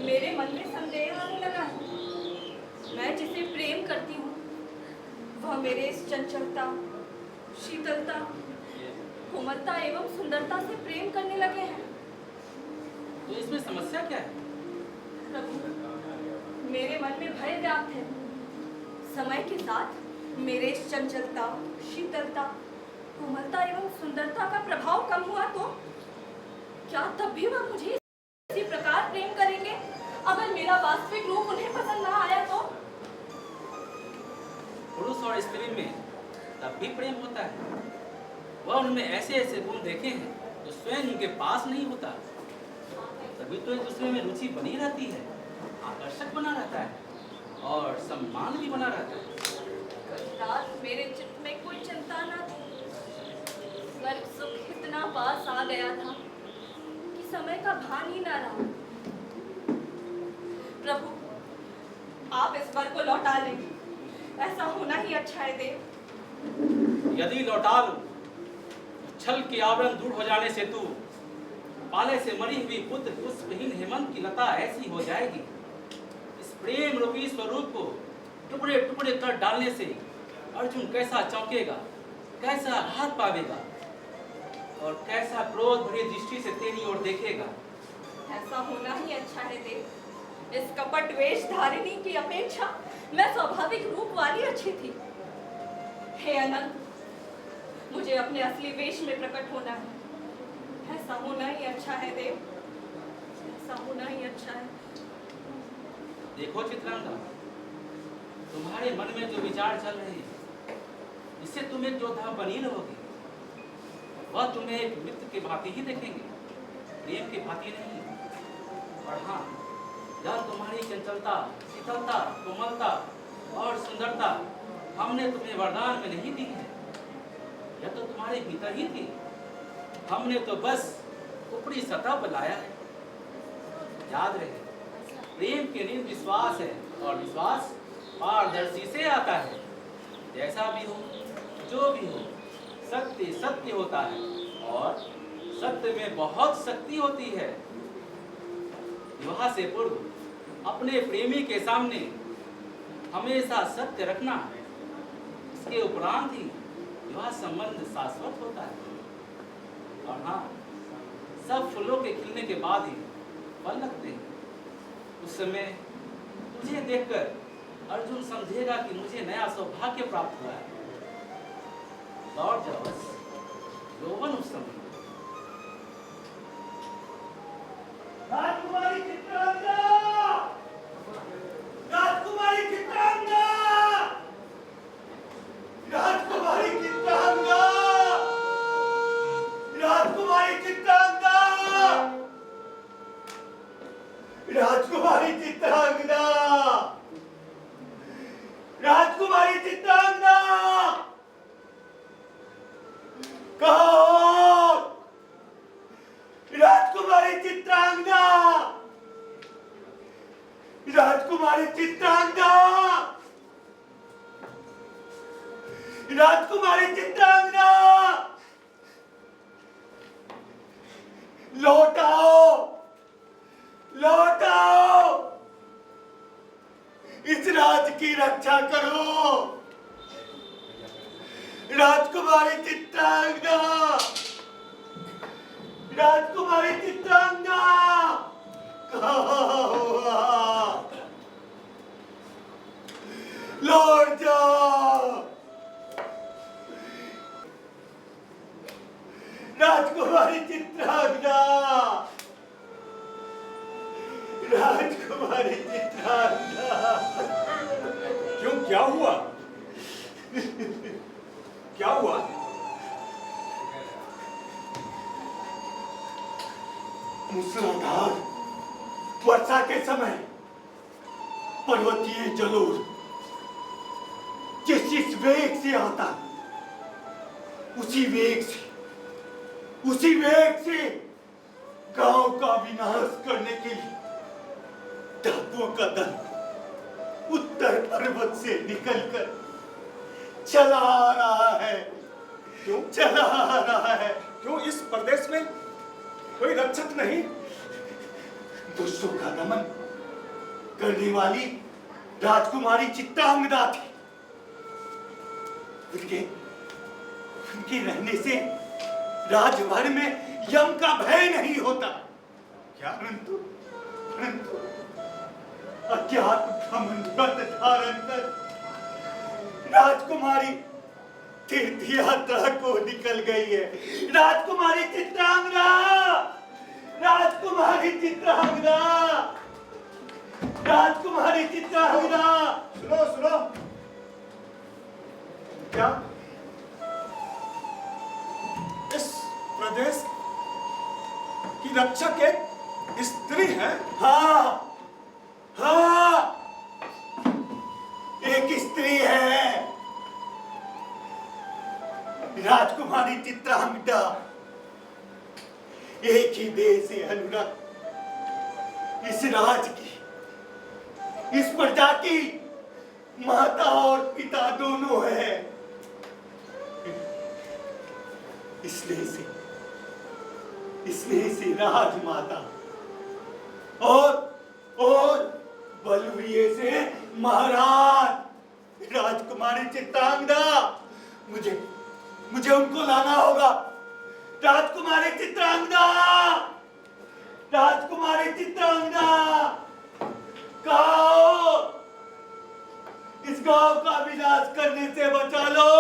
मेरे मन में संदेह आने लगा है। मैं जिसे प्रेम करती हूँ, वह मेरे इस चंचलता, शीतलता, कोमलता एवं सुंदरता से प्रेम करने लगे हैं। तो इसमें समस्या क्या है? प्रभु, मेरे मन में भय व्याप्त है। समय के साथ मेरे इस चंचलता, शीतलता, कोमलता एवं सुंदरता का प्रभाव कम हुआ तो क्या तब भी वह मुझे इसी प्रकार प्रेम करेंगे? अगर मेरा वास्तविक रूप उन्हें पसंद ना आया तो? पुरुष और स्त्री में तब भी प्रेम होता है। वह उनमें ऐसे ऐसे गुण देखे हैं जो स्वयं उनके पास नहीं होता। तभी तो एक दूसरे में रुचि बनी रहती है, आकर्षक बना रहता है और सम्मान भी बना रहता है। रात मेरे चित्त में कोई चिंता न थी। स्वर्ग सुख इतना पास आ गया था कि समय का भान ही न रहा। प्रभु, आप इस वर को लौटा लें। ऐसा होना ही अच्छा है देव। यदि लौटा लूं, छल के आवरण दूर हो जाने से तू पाले से मरी हुई पुत्र पुष्पहीन हेमंत की लता ऐसी हो जाएगी। इस प्रेम रूपी स्वरूप को टुकड़े टुकड़े कर डालने से अर्जुन कैसा चौंकेगा, कैसा आघात पावेगा और कैसा क्रोध भरी दृष्टि से तेरी ओर देखेगा। ऐसा होना ही अच्छा है देव। इस कपट वेश धारिणी की अपेक्षा मैं स्वाभाविक रूप वाली अच्छी थी। हे अनंत, मुझे अपने असली वेश में प्रकट होना है। ऐसा होना ही अच्छा है देव, ऐसा होना ही अच्छा है। देखो चित्रांगदा, तुम्हारे मन में जो विचार चल रहे हैं, इससे तुम एक योद्धा बनी रहोगी। वह तुम्हें एक मित्र के भांति ही देखेंगे, प्रेम के भांति नहीं। और हाँ, यह तुम्हारी चंचलता, शीतलता, कोमलता और सुंदरता हमने तुम्हें वरदान में नहीं दी है। यह तो तुम्हारे भीतर ही थी। हमने तो बस ऊपरी सतह पर लाया है। याद रहे, प्रेम के नींव विश्वास है और विश्वास पारदर्शी से आता है। जैसा भी हो, जो भी हो, सत्य सत्य होता है और सत्य में बहुत शक्ति होती है। विवाह से पूर्व अपने प्रेमी के सामने हमेशा सत्य रखना, इसके उपरांत ही विवाह संबंध शाश्वत होता है। और हाँ, सब फूलों के खिलने के बाद ही फल लगते हैं। उस समय तुझे देखकर अर्जुन समझेगा कि मुझे नया सौभाग्य प्राप्त हुआ है। लौट जाओ बस, यौवन उस समय। राजकुमारी चित्रांगदा! राजकुमारी चित्रांगदा! राजकुमारी चित्रांगदा! राजकुमारी चित्रांगदा! राजकुमारी चित्रांगदा! राजकुमारी चित्रांगदा! कहो! राजकुमारी चित्रांगदा! राजकुमारी चित्रांगदा! राजकुमारी चित्रांगदा! लौट आओ! लौट आओ! इस राज की रक्षा करो! राजकुमारी चित्रांगदा! राजकुमारी चित्रांगदा! कहाँ हुआ? लौट जाओ! राजकुमारी चित्रांगदा! राजकुमारी चित्रांगदा! क्यों, क्या हुआ? क्या हुआ? मूसलाधार वर्षा के समय पर्वतीय जलोढ़ जिस वेग से आता, उसी वेग से गांव का विनाश करने के लिए डाकुओं का दल उत्तर पर्वत से निकलकर चला आ रहा है। क्यों? चला आ रहा है। क्यों इस प्रदेश में कोई रक्षक नहीं? दुष्टों का दमन करने वाली राजकुमारी चित्रांगदा थी। उनके रहने से राजभर में यम का भय नहीं होता। क्या परंतु अज्ञात ब्रह्मव्रत धारण कर राजकुमारी तीर्थ यात्रा को निकल गई है। राजकुमारी चित्रांगदा! राजकुमारी चित्रांगदा! राजकुमारी चित्रांगदा! सुनो सुनो, क्या इस प्रदेश की रक्षक एक स्त्री है? हाँ, एक स्त्री है, राजकुमारी चित्रांगदा। एक ही देश से अनुरक्त इस राज की, इस प्रजा की माता और पिता दोनों है। इसलिए से राजमाता और बलवीर से महाराज। राजकुमारी चित्रांगदा, मुझे उनको लाना होगा। राजकुमारी चित्रांगदा! राजकुमारी चित्रांगदा! कहो, इस गांव का विनाश करने से बचा लो।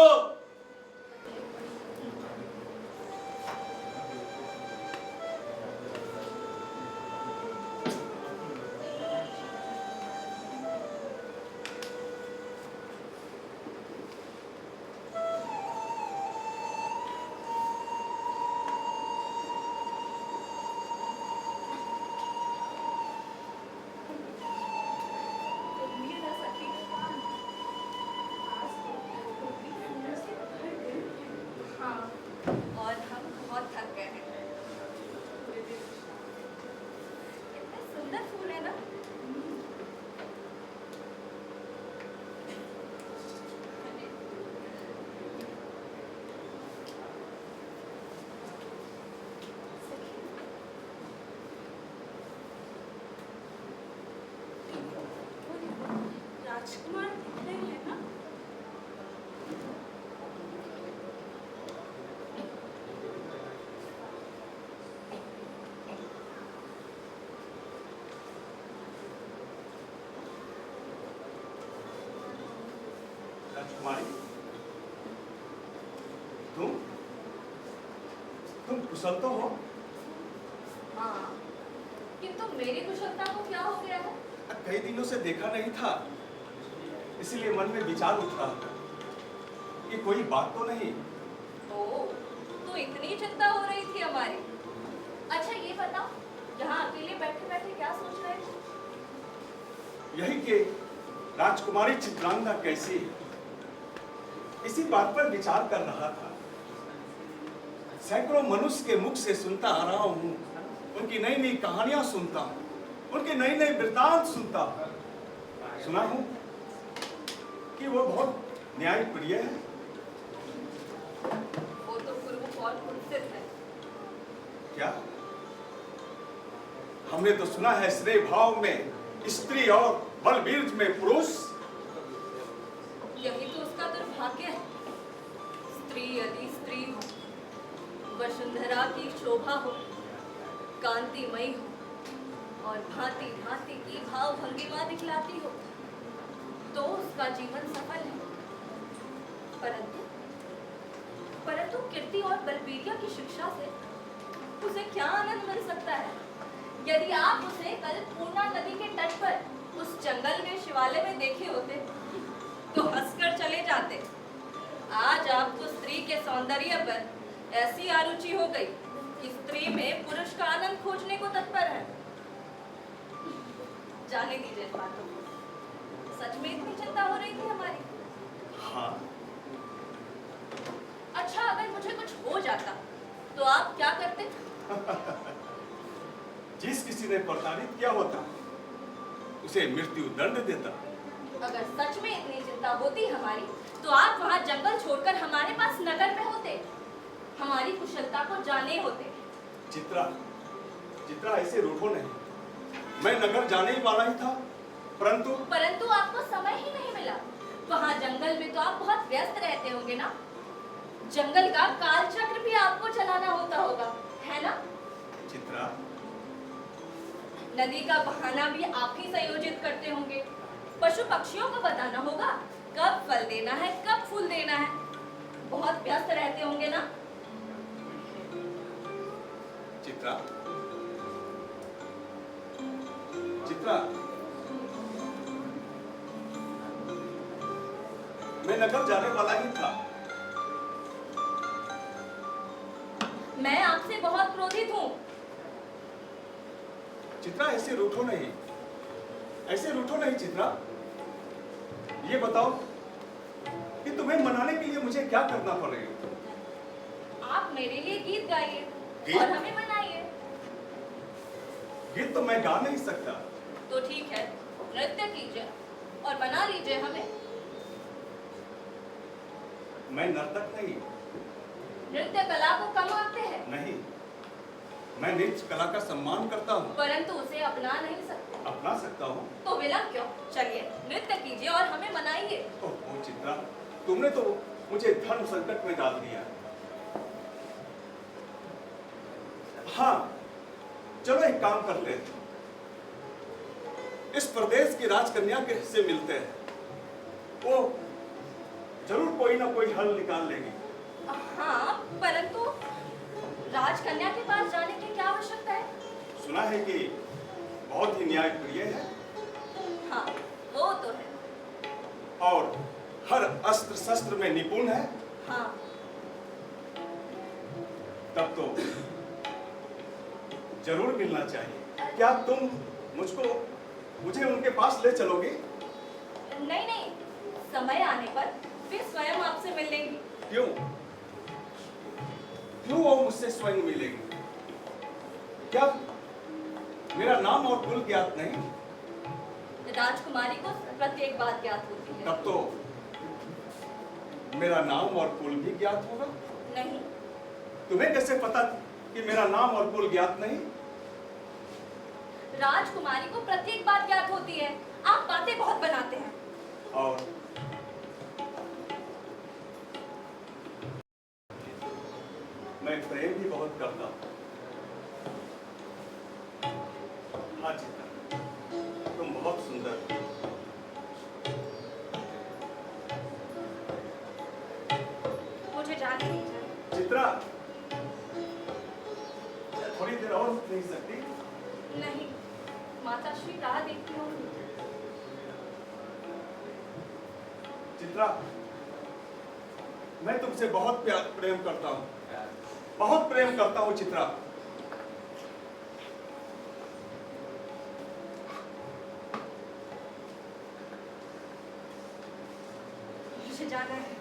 राजकुमार दिख रहे हैं ना? राजकुमारी, तुम कुशल तो हो? हाँ, किंतु मेरी कुशलता को क्या हो गया है? कई दिनों से देखा नहीं था, इसलिए मन में विचार उठ रहा था कि कोई बात तो नहीं। ओ, तो इतनी चिंता हो रही थी हमारी। अच्छा ये बताओ, यहाँ अकेले बैठे बैठे क्या सोच रहे थे? यही कि राजकुमारी चित्रांगदा कैसी है, इसी बात पर विचार कर रहा था। सैकड़ों मनुष्य के मुख से सुनता आ रहा हूँ, उनकी नई नई कहानियां सुनता हूँ, उनके नए नए वृत्तांत सुनता हूँ। सुना हूँ कि वो बहुत न्यायप्रिय है। वो तो पूर्व और कुत्सित है। क्या? हमने तो सुना है स्नेह भाव में स्त्री और बलबीर में पुरुष। यही तो उसका दुर्भाग्य है। स्त्री यदि स्त्री हो, वसुंधरा की शोभा हो, कांतिमयी हो और भांति भांति की भाव भंगिमा दिखलाती हो, तो उसका जीवन सफल है। परंतु कीर्ति और बलबीरिया की शिक्षा से उसे क्या आनंद मिल सकता है? यदि आप उसे कल पूर्णा नदी के तट पर उस जंगल में शिवालय में देखे होते तो हंसकर चले जाते। आज आपको स्त्री के सौंदर्य पर ऐसी आरुचि हो गई कि स्त्री में पुरुष का आनंद खोजने को तत्पर है। जाने दीजिए इस बातों को। सच में इतनी चिंता हो रही थी हमारी? हाँ। अच्छा, अगर मुझे कुछ हो जाता तो आप क्या करते? जिस किसी ने प्रताड़ित किया होता उसे मृत्यु दंड देता। अगर सच में इतनी चिंता होती हमारी तो आप वहाँ जंगल छोड़कर हमारे पास नगर में होते, हमारी कुशलता को जाने होते। चित्रा ऐसे रूठो नहीं। मैं नगर जाने ही वाला ही था, परंतु आपको समय ही नहीं मिला। वहाँ जंगल में तो आप बहुत व्यस्त रहते होंगे ना? जंगल का कालचक्र भी आपको चलाना होता होगा, है ना? चित्रा, नदी का बहाना भी आप ही संयोजित करते होंगे। पशु पक्षियों को बताना होगा कब फल देना है, कब फूल देना है। बहुत व्यस्त रहते होंगे ना? चित्रा, मैं नगर जाने वाला ही था। मैं आपसे बहुत क्रोधित हूँ। चित्रा, ऐसे रूठो नहीं चित्रा। ये बताओ कि तुम्हें मनाने के लिए मुझे क्या करना पड़ेगा? आप मेरे लिए गीत गाइए गीत? और हमें मनाइए। गीत तो मैं गा नहीं सकता। तो ठीक है, नृत्य कीजिए और मना लीजिए हमें। मैं नर्तक नहीं। नृत्य कला को कम आते हैं? नहीं, मैं नृत्य कला का सम्मान करता हूँ। परंतु उसे अपना नहीं सकते। अपना सकता हूँ। तो विलंब क्यों? चलिए नृत्य कीजिए और हमें मनाइए। ओह चित्रा, तुमने तो मुझे धर्म संकट में डाल दिया। हाँ, चलो एक काम करते हैं। इस प्रदेश की राजकन्या के से मिलते हैं। वो जरूर कोई ना कोई हल निकाल लेगी। हाँ, परंतु राजकन्या के पास जाने की क्या आवश्यकता है? सुना है कि बहुत ही न्यायप्रिय है। हाँ, वो तो है। और हर अस्त्र शस्त्र में निपुण है। हाँ। तब तो जरूर मिलना चाहिए। क्या तुम मुझे उनके पास ले चलोगे? नहीं, समय आने पर वे स्वयं आपसे मिल लेंगी। क्यों वो मुझसे स्वयं मिलेगी? क्या मेरा नाम और कुल ज्ञात नहीं? राजकुमारी को प्रत्येक बात ज्ञात होती है। तब तो मेरा नाम और कुल भी ज्ञात होगा? नहीं। तुम्हें कैसे पता कि मेरा नाम और कुल ज्ञात नहीं? राजकुमारी को प्रत्येक बात ज्ञात होती है। आप बातें बहुत बनाते हैं। और मैं प्रेम भी बहुत करता हूँ। हाँ चित्रा, तुम बहुत सुंदर हो। थोड़ी देर और रुक नहीं सकती? नहीं, माता श्री राह देखती हूँ। चित्रा, मैं तुमसे बहुत प्रेम करता हूँ, बहुत प्रेम करता हूँ चित्रा। मुझे जाना है।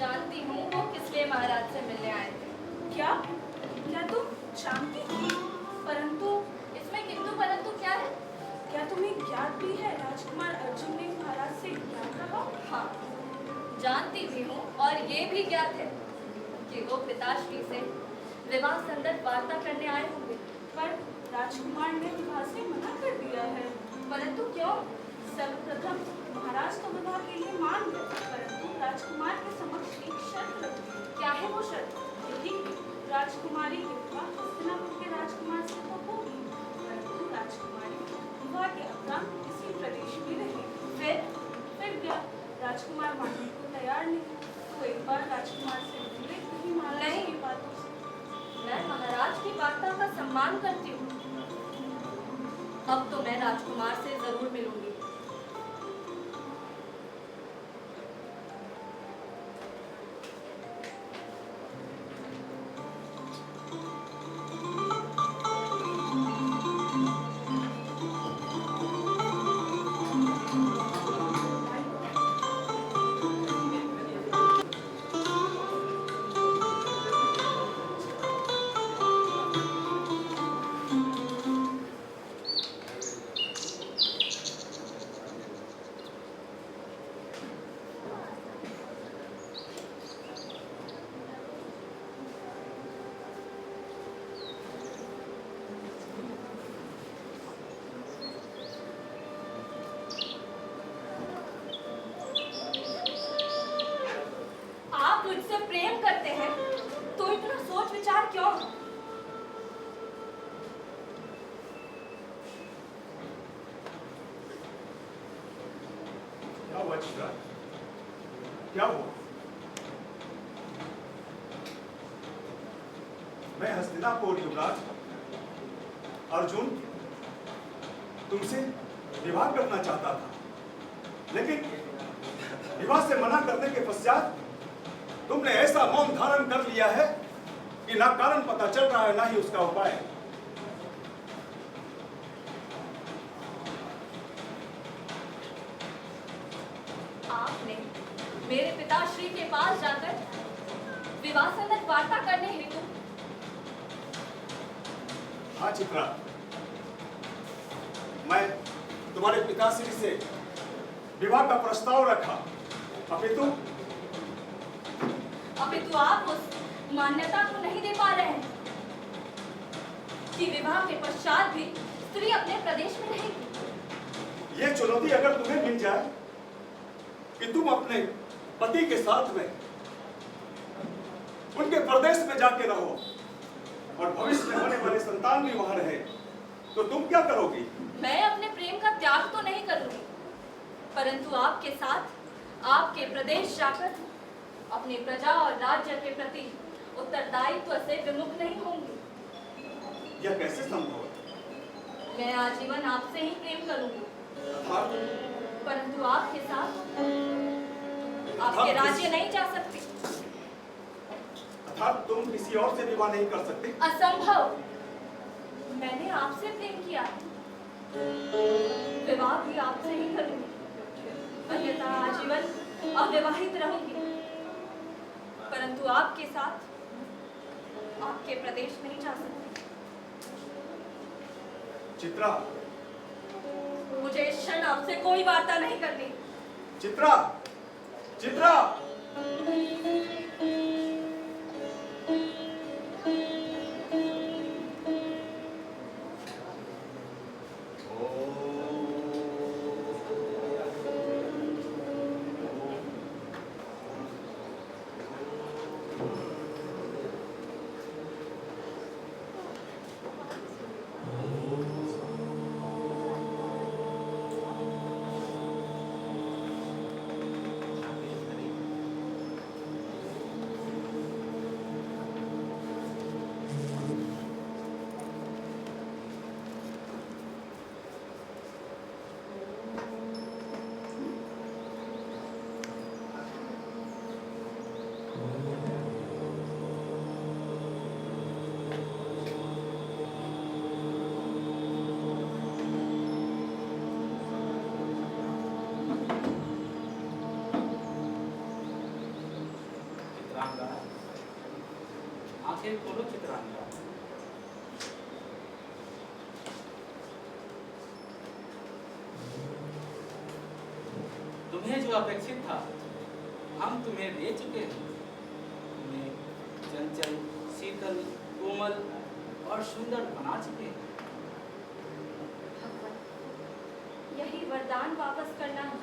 जानती हूँ वो किस लिए महाराज से मिलने आए थे। क्या क्या तुम जानती थी? परंतु इसमें किंतु परंतु क्या है? क्या तुम्हें ज्ञात भी है राजकुमार अर्जुन ने महाराज से क्या कहा? हाँ, जानती भी हूँ और ये भी ज्ञात है कि वो पिताश्री से विवाह संदर्भ वार्ता करने आए होंगे। पर राजकुमार ने विवाह से मना कर दिया है। परंतु क्यों? सर्वप्रथम महाराज तो विवाह के लिए मान गए, परंतु राजकुमार के समक्ष एक शर्त रखी। क्या है वो शर्त? यही कि राजकुमारी के विवाह हस्तिनापुर के राजकुमार से तो होगी, परंतु राजकुमारी विवाह के उपरांत किसी प्रदेश में रहेगी। फिर क्या? राजकुमार मानने को तैयार नहीं, तो एक बार राजकुमार से मिले कहीं महाराज नहीं। की बातों से। मैं महाराज की वार्ता का सम्मान करती हूँ। अब तो मैं राजकुमार से जरूर मिलूंगी। आप मुझसे प्रेम करते हैं तो इतना सोच विचार क्यों? क्या हुआ चित्रा? क्या हुआ? मैं हस्तिनापुर युवराज अर्जुन तुमसे विवाह करना चाहता था, लेकिन विवाह से मना करने के पश्चात तुमने ऐसा मौन धारण कर लिया है कि ना कारण पता चल रहा है ना ही उसका उपाय। आपने मेरे पिताश्री के पास जाकर विवाह संदर्भ वार्ता करने हेतु। हाँ चित्रा, मैं तुम्हारे पिताश्री से विवाह का प्रस्ताव रखा, अपितु आप उस मान्यता को नहीं दे पा रहे हैं कि विवाह के पश्चात भी स्त्री अपने प्रदेश में रहेगी। ये चुनौती अगर तुम्हें मिल जाए कि तुम अपने पति के साथ में उनके प्रदेश में जाके रहो और भविष्य में होने वाली संतान भी वहां रहे, तो तुम क्या करोगी? मैं अपने प्रेम का त्याग तो नहीं करूंगी, परंतु आपके साथ आपके प्रदेश जाकर अपनी प्रजा और राज्य के प्रति उत्तरदायित्व से विमुख नहीं होंगी। यह कैसे संभव है? मैं आजीवन आपसे ही प्रेम करूंगी, अर्थात परंतु आपके साथ आपके राज्य नहीं जा सकती। क्या तुम किसी और से विवाह नहीं कर सकते? असंभव। मैंने आपसे प्रेम किया है, विवाह भी आपसे ही करूंगी, अन्यथा आजीवन अविवाहित रहूंगी। परंतु आपके साथ आपके प्रदेश नहीं जा सकती। चित्रा, मुझे इस क्षण आपसे कोई वार्ता नहीं करनी। चित्रा, चित्रा! चित्रांगा, आंखें खोलो चित्रांगा। तुम्हें जो अपेक्षित था हम तुम्हें दे चुके हैं। तुम्हें चंचल, शीतल, कोमल और सुंदर बना चुके हैं। भगवान, यही वरदान वापस करना है।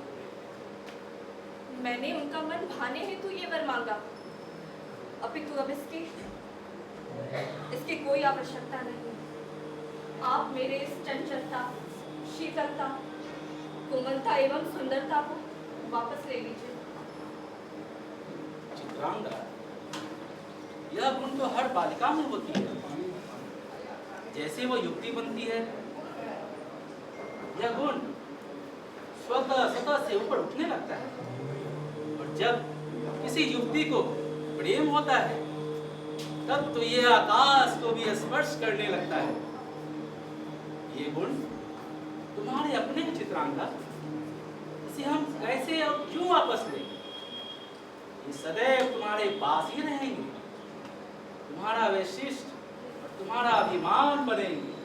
मैंने उनका मन भाने हेतु ये वर मांगा, अपितु अब इसकी कोई आवश्यकता नहीं। आप मेरे इस चंचलता, शीतलता, कोमलता एवं सुंदरता को वापस ले लीजिए। चित्रांगा, यह गुण तो हर बालिका में होती है। जैसे वो युक्ति बनती है, यह गुण स्वतः से ऊपर उठने लगता है। और जब किसी युवती को प्रेम होता है, तब तो यह आकाश को भी स्पर्श करने लगता है। ये गुण तुम्हारे अपने हैं चित्रांगा, इसे हम कैसे और क्यों वापस लें? ये सदैव तुम्हारे पास ही रहेंगे, तुम्हारा वैशिष्ट और तुम्हारा अभिमान बनेंगे।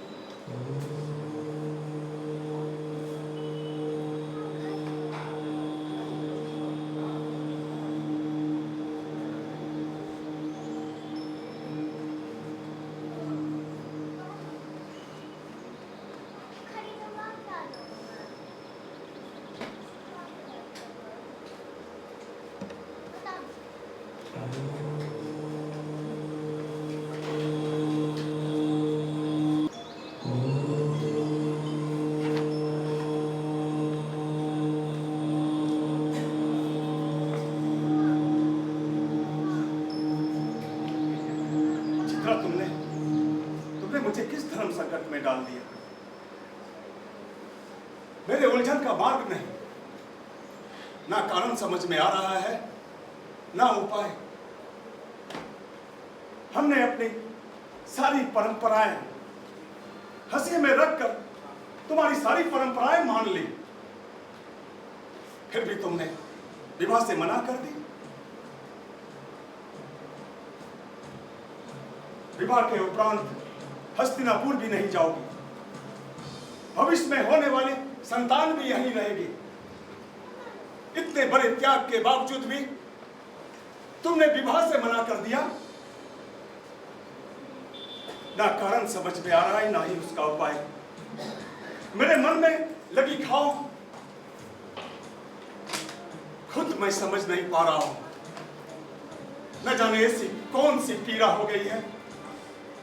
चित्रा, तुमने मुझे किस धर्म संकट में डाल दिया। मेरे उलझन का मार्ग नहीं, ना कारण समझ में आ रहा है, ना उपाय। हमने अपनी सारी परंपराएं हंसी में रखकर तुम्हारी सारी परंपराएं मान ली, फिर भी तुमने विवाह से मना कर दी। विवाह के उपरांत हस्तिनापुर भी नहीं जाओगी, भविष्य में होने वाली संतान भी यहीं रहेगी। इतने बड़े त्याग के बावजूद भी तुमने विवाह से मना कर दिया। ना कारण समझ में आ रहा है, ना ही उसका उपाय। मेरे मन में लगी घाव खुद मैं समझ नहीं पा रहा हूं। न जाने ऐसी कौन सी पीड़ा हो गई है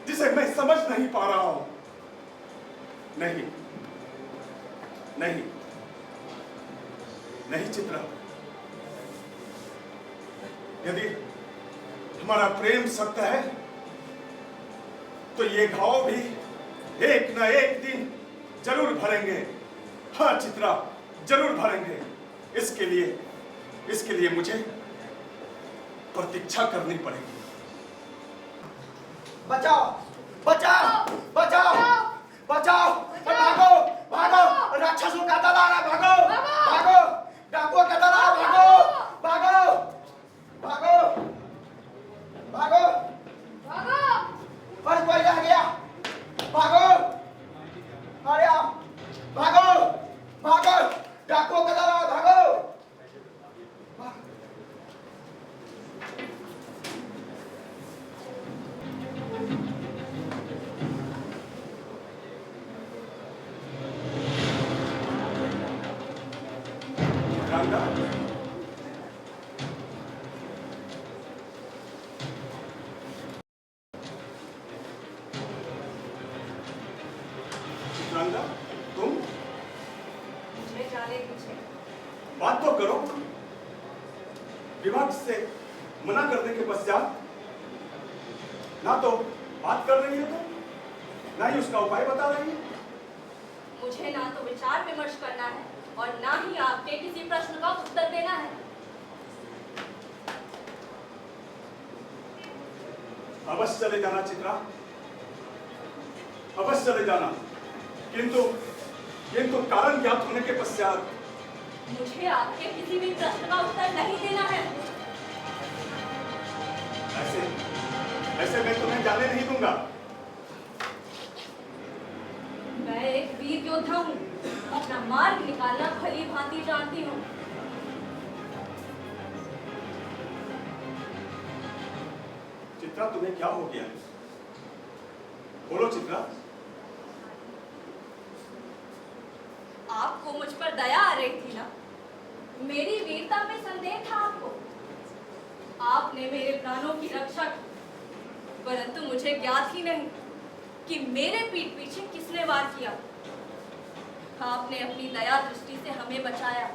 जिसे मैं समझ नहीं पा रहा हूं। नहीं नहीं नहीं चित्रा, यदि हमारा प्रेम सत्य है तो ये घाव भी एक न एक दिन जरूर भरेंगे। हाँ चित्रा, जरूर भरेंगे। इसके लिए मुझे प्रतीक्षा करनी पड़ेगी। बचाओ बचाओ बचाओ बचाओ भागो भागो राक्षसों का दल आ रहा है, भागो भागो डाकुओं का दल आ रहा है, भागो भागो भागो भागो बस कोई रह गया, भागो अरे आप भागो भागो डाकुओं का दल आ रहा है, भागो चित्रांगा, चित्रांगा, तुम मुझे जाने दीजिए। बात तो करो। विभाग से मना करने के पश्चात ना तो बात कर रही है तुम, ना ही उसका उपाय बता रही है। मुझे ना तो विचार विमर्श करना है और ना ही आपके किसी प्रश्न का उत्तर देना है। अवश्य चले जाना चित्रा, अवश्य चले जाना, किंतु किंतु कारण ज्ञात होने के पश्चात मुझे आपके किसी भी प्रश्न का उत्तर नहीं देना है। ऐसे ऐसे मैं तुम्हें जाने नहीं दूंगा। मैं एक वीर योद्धा हूँ, अपना मार्ग निकालना भली भांति जानती हूँ। चित्रा, तुम्हें क्या हो गया? बोलो चित्रा। आपको मुझ पर दया आ रही थी ना? मेरी वीरता में संदेह था आपको। आपने मेरे प्राणों की रक्षा की, परंतु मुझे ज्ञात ही नहीं कि मेरे पीठ पीछे किसने वार किया। आपने अपनी दया दृष्टि से हमें बचाया।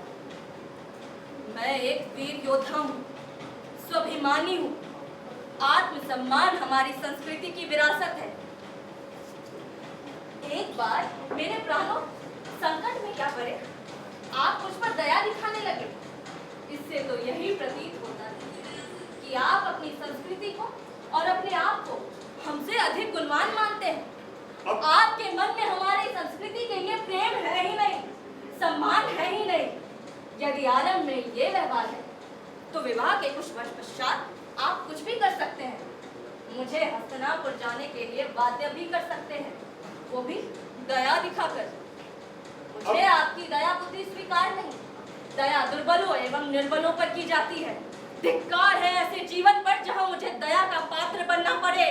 मैं एक वीर योद्धा हूँ, स्वाभिमानी हूँ। आत्मसम्मान हमारी संस्कृति की विरासत है। एक बार मेरे प्राणों संकट में क्या पड़े, आप मुझ पर दया दिखाने लगे। इससे तो यही प्रतीत होता है कि आप अपनी संस्कृति को और अपने आप को हमसे अधिक गुणवान मानते हैं। आपके मन में हमारी संस्कृति के लिए प्रेम है ही नहीं, सम्मान है ही नहीं। यदि आरंभ में ये व्यवहार है तो विवाह के कुछ वर्ष पश्चात आप कुछ भी कर सकते हैं। मुझे हस्तिनापुर जाने के लिए बाध्य भी कर सकते हैं, वो भी दया दिखाकर। मुझे आपकी दया बुद्धि स्वीकार नहीं। दया दुर्बलों एवं निर्बलों पर की जाती है। धिक्कार है ऐसे जीवन पर जहां मुझे दया का पात्र बनना पड़े।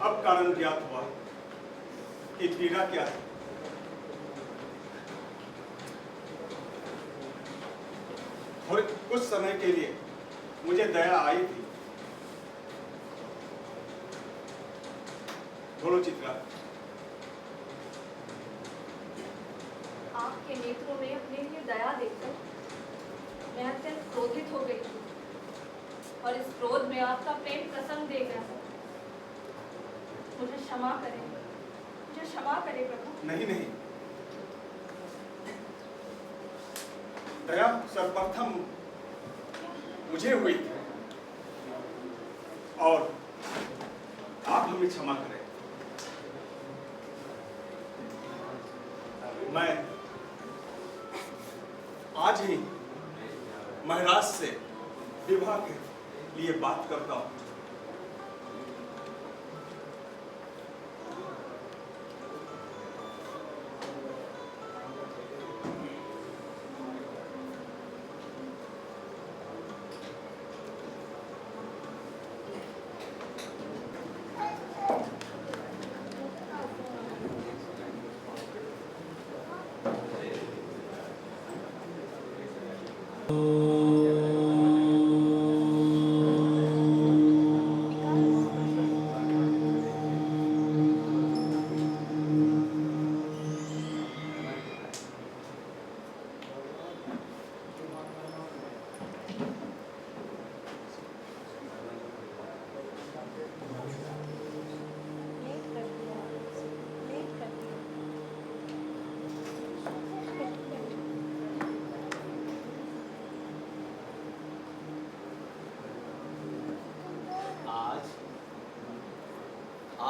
अब कारण ज्ञात हुआ कि पीड़ा क्या है। और कुछ समय के लिए मुझे दया आई थी। बोलो चित्रा। आपके नेत्रों में अपने लिए दया देखकर मैं अत्यंत क्रोधित हो गई थी और इस क्रोध में आपका प्रेम प्रसंग दे गया। मुझे क्षमा करें, मुझे क्षमा करें प्रभु। नहीं नहीं, दया सर्वप्रथम मुझे हुई थी और आप हमें क्षमा करें। मैं आज ही महाराज से विवाह के लिए बात करता हूं।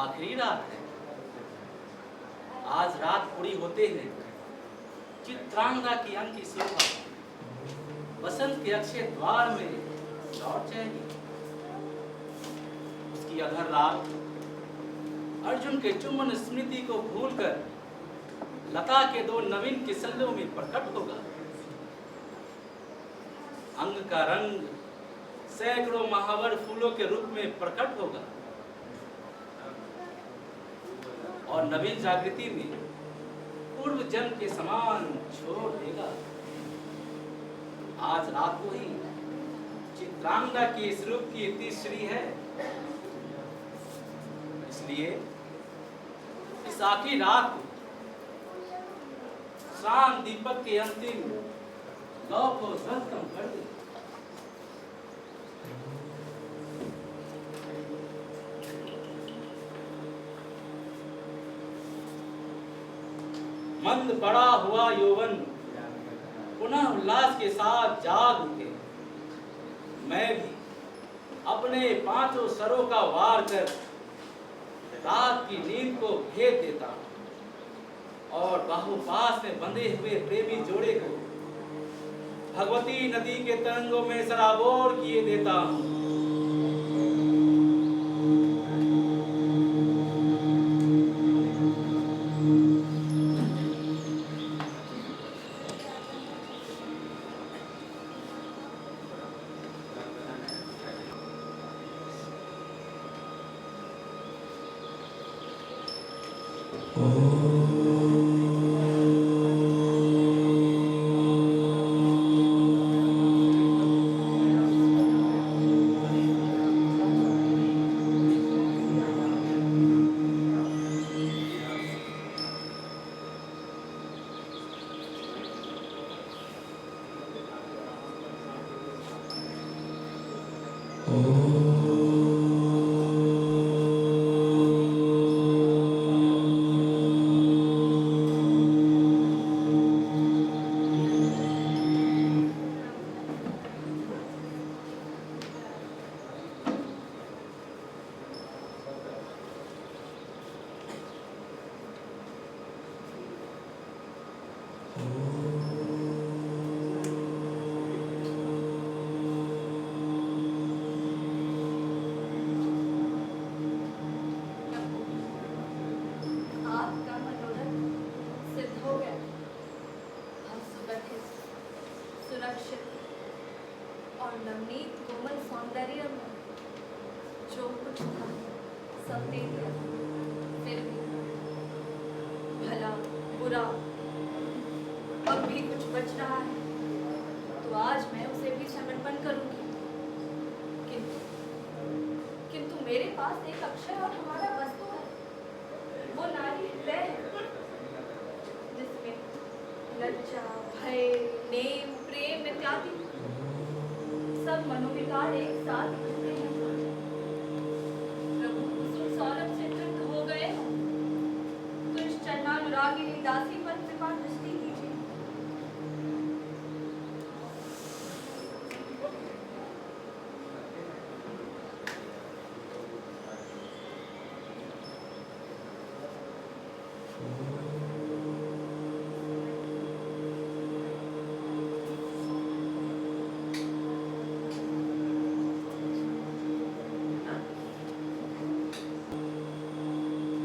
आखिरी रात है। आज रात पूरी होते ही चित्रांगदा की अंक की शोभा बसंत के अक्षय द्वार में लौट जाएगी। उसकी अधर रात अर्जुन के चुम्बन स्मृति को भूलकर लता के दो नवीन किसलों में प्रकट होगा। अंग का रंग सैकड़ों महावर फूलों के रूप में प्रकट होगा और नवीन जागृति में पूर्व जन्म के समान छोड़ देगा। आज रात को ही चित्रांगदा की इस रूप की तीसरी है, इसलिए इस आखिरी रात को शाम दीपक के अंतिम लौ को कम कर दे। मंद पड़ा हुआ यौवन पुनः उल्लास के साथ जाग उठे। मैं भी अपने पांचों सरों का वार कर रात की नींद को भेद देता हूं और बाहुपास में बंधे हुए प्रेमी जोड़े को भगवती नदी के तरंगों में सराबोर किए देता हूं। आपका मनोरथ सिद्ध हो गया। हम सुगठित, सुरक्षित और नवनीत कोमल सौंदर्य में जो कुछ था सब दे दिया। फिर भी भला बुरा अब भी कुछ बच रहा है तो आज मैं उसे भी समर्पण करूंगी। किंतु मेरे पास एक अक्षय और हमारा वस्तु है, वो नारी हृदय है जिसमें लज्जा, भय, नेम, प्रेम इत्यादि सब मनोविकार एक साथ घटते हैं। प्रभु कुसुम सौरभ से तृप्त हो गए हो तो इस चरणानुरागिनी दासी पर कृपा दृष्टि कीजिए।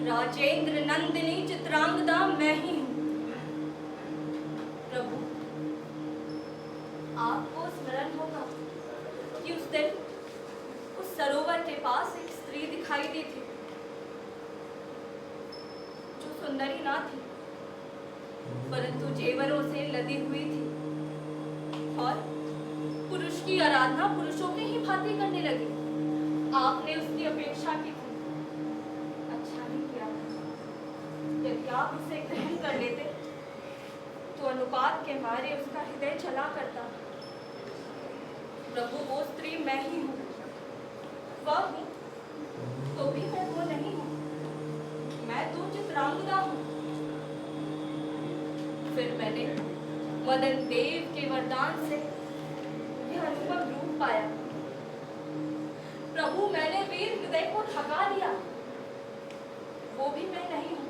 राजेंद्र नंदिनी चित्रांगदा मैं ही हूँ। प्रभु, आपको स्मरण होगा कि उस दिन उस सरोवर के पास एक स्त्री दिखाई दी थी जो सुंदरी ना थी परंतु जेवरों से लदी हुई थी और पुरुष की आराधना पुरुषों के ही भांति करने लगी। आपने उसकी अपेक्षा की थी, अच्छा नहीं किया। यदि आप उसे ग्रहण कर लेते तो अनुपात के मारे उसका हृदय चला करता। प्रभु, वो स्त्री मैं ही हूँ, वह हूँ तो भी मैं वो नहीं हूँ, मैं तो चित्रांगदा हूँ। फिर मैंने मदन देव के वरदान से यह अनुपम रूप पाया। प्रभु, मैंने वीर हृदय को ठगा लिया। वो भी मैं नहीं हूँ।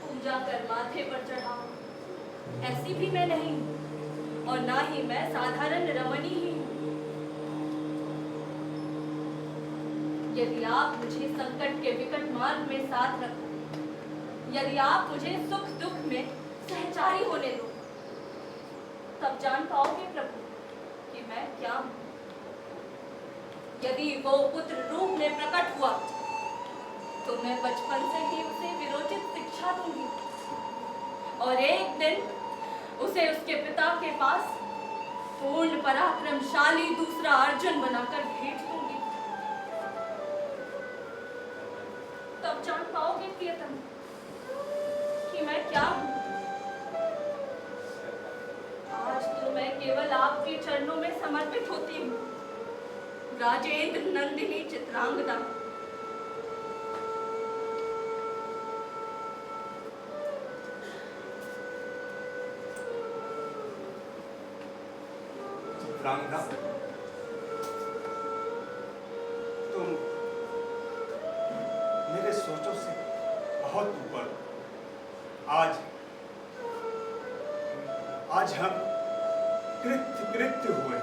पूजा कर माथे पर चढ़ाऊं, ऐसी भी मैं नहीं हूँ। और ना ही मैं साधारण रमणी ही हूँ। यदि आप मुझे संकट के विकट मार्ग में साथ रखो, यदि आप मुझे सुख दुख में सहचारी होने दो, तब जान पाओगे प्रभु कि मैं क्या हूँ। यदि वो पुत्र रूप में प्रकट हुआ तो मैं बचपन से ही उसे विरोचित शिक्षा दूंगी और एक दिन उसे उसके पिता के पास पूर्ण पराक्रमशाली दूसरा अर्जुन बनाकर भेज दूंगी। तब जान पाओगे प्रियतम कि मैं क्या हूँ। आज तो मैं केवल आपके चरणों में समर्पित होती हूँ, राजेंद्र नंदिनी चित्रांगदा। चित्रांगदा, तुम मेरे सोचों से बहुत ऊपर हो। आज हम कृत्य हुए।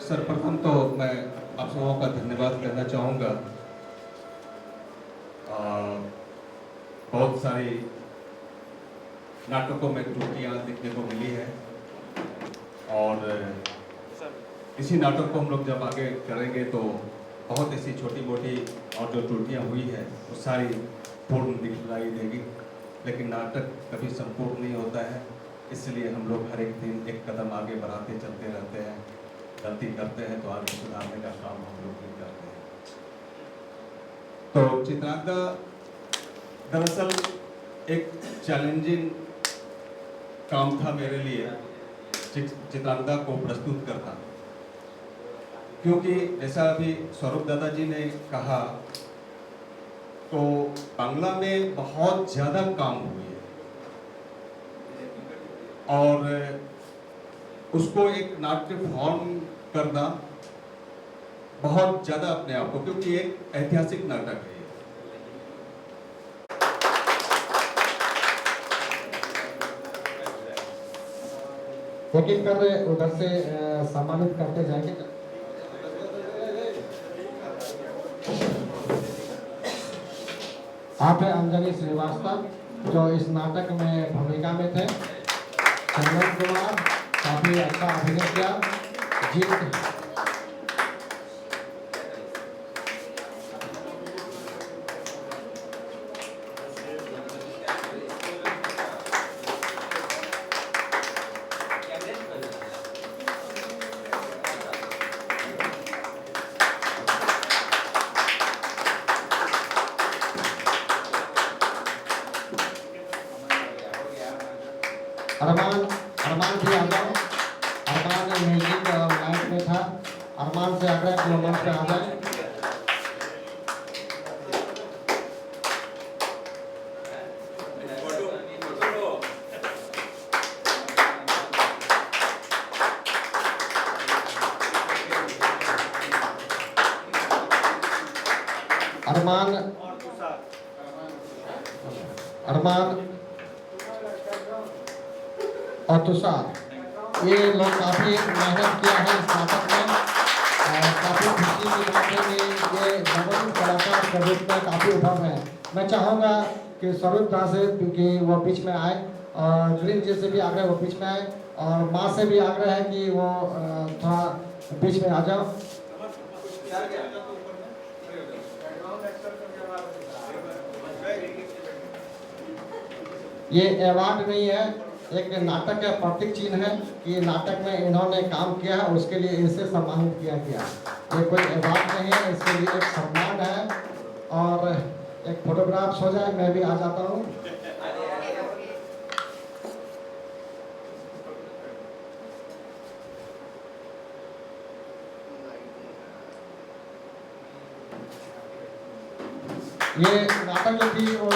सर्वप्रथम तो मैं आप सबों का धन्यवाद करना चाहूँगा। बहुत सारी नाटकों में त्रुटियाँ देखने को मिली है और इसी नाटक को हम लोग जब आगे करेंगे तो बहुत ऐसी छोटी मोटी और जो त्रुटियाँ हुई है वो सारी पूर्ण दिखलाई देगी। लेकिन नाटक कभी संपूर्ण नहीं होता है, इसलिए हम लोग हर एक दिन एक कदम आगे बढ़ाते चलते रहते हैं। गलती करते हैं तो आगे सुधारने का काम हम लोग भी करते हैं। तो चित्रांगदा दरअसल एक चैलेंजिंग काम था मेरे लिए चित्रांगदा को प्रस्तुत करना, क्योंकि जैसा अभी स्वरूप दादा जी ने कहा तो बांग्ला में बहुत ज़्यादा काम हुई है और उसको एक नाट्य फॉर्म करना बहुत ज़्यादा अपने आप को, क्योंकि एक ऐतिहासिक नाटक है। एक एक कर उधर से सम्मानित करते जाएंगे। आप है अंजलि श्रीवास्तव जो इस नाटक में भूमिका में थे। चंदन कुमार काफी अच्छा अभिनय किया। जीत अरमान भी आ जाओ। अरमान म्यूजिक लाइट में था। अरमान से आग्रह कि मंच पे आ जाए। अरमान और तुषार ये लोग काफ़ी मेहनत किया है इस नाटक में और काफ़ी खुशी की बात है कि ये नवोदित कलाकार के रूप में काफ़ी उभर रहे हैं। मैं चाहूँगा कि स्वरूप दास से कि वो बीच में आए ग्रीन जी से भी आग्रह वो बीच में आए, और माँ से भी आग्रह है कि वो थोड़ा बीच में आ जाओ। ये अवार्ड नहीं है, एक नाटक का प्रतीक चिन्ह है कि नाटक में इन्होंने काम किया है, उसके लिए इसे सम्मानित किया गया। ये कोई अवार्ड नहीं है, इसके लिए एक सम्मान है। और एक फोटोग्राफ हो जाए, मैं भी आ जाता हूँ। ये नाटक जो थी वो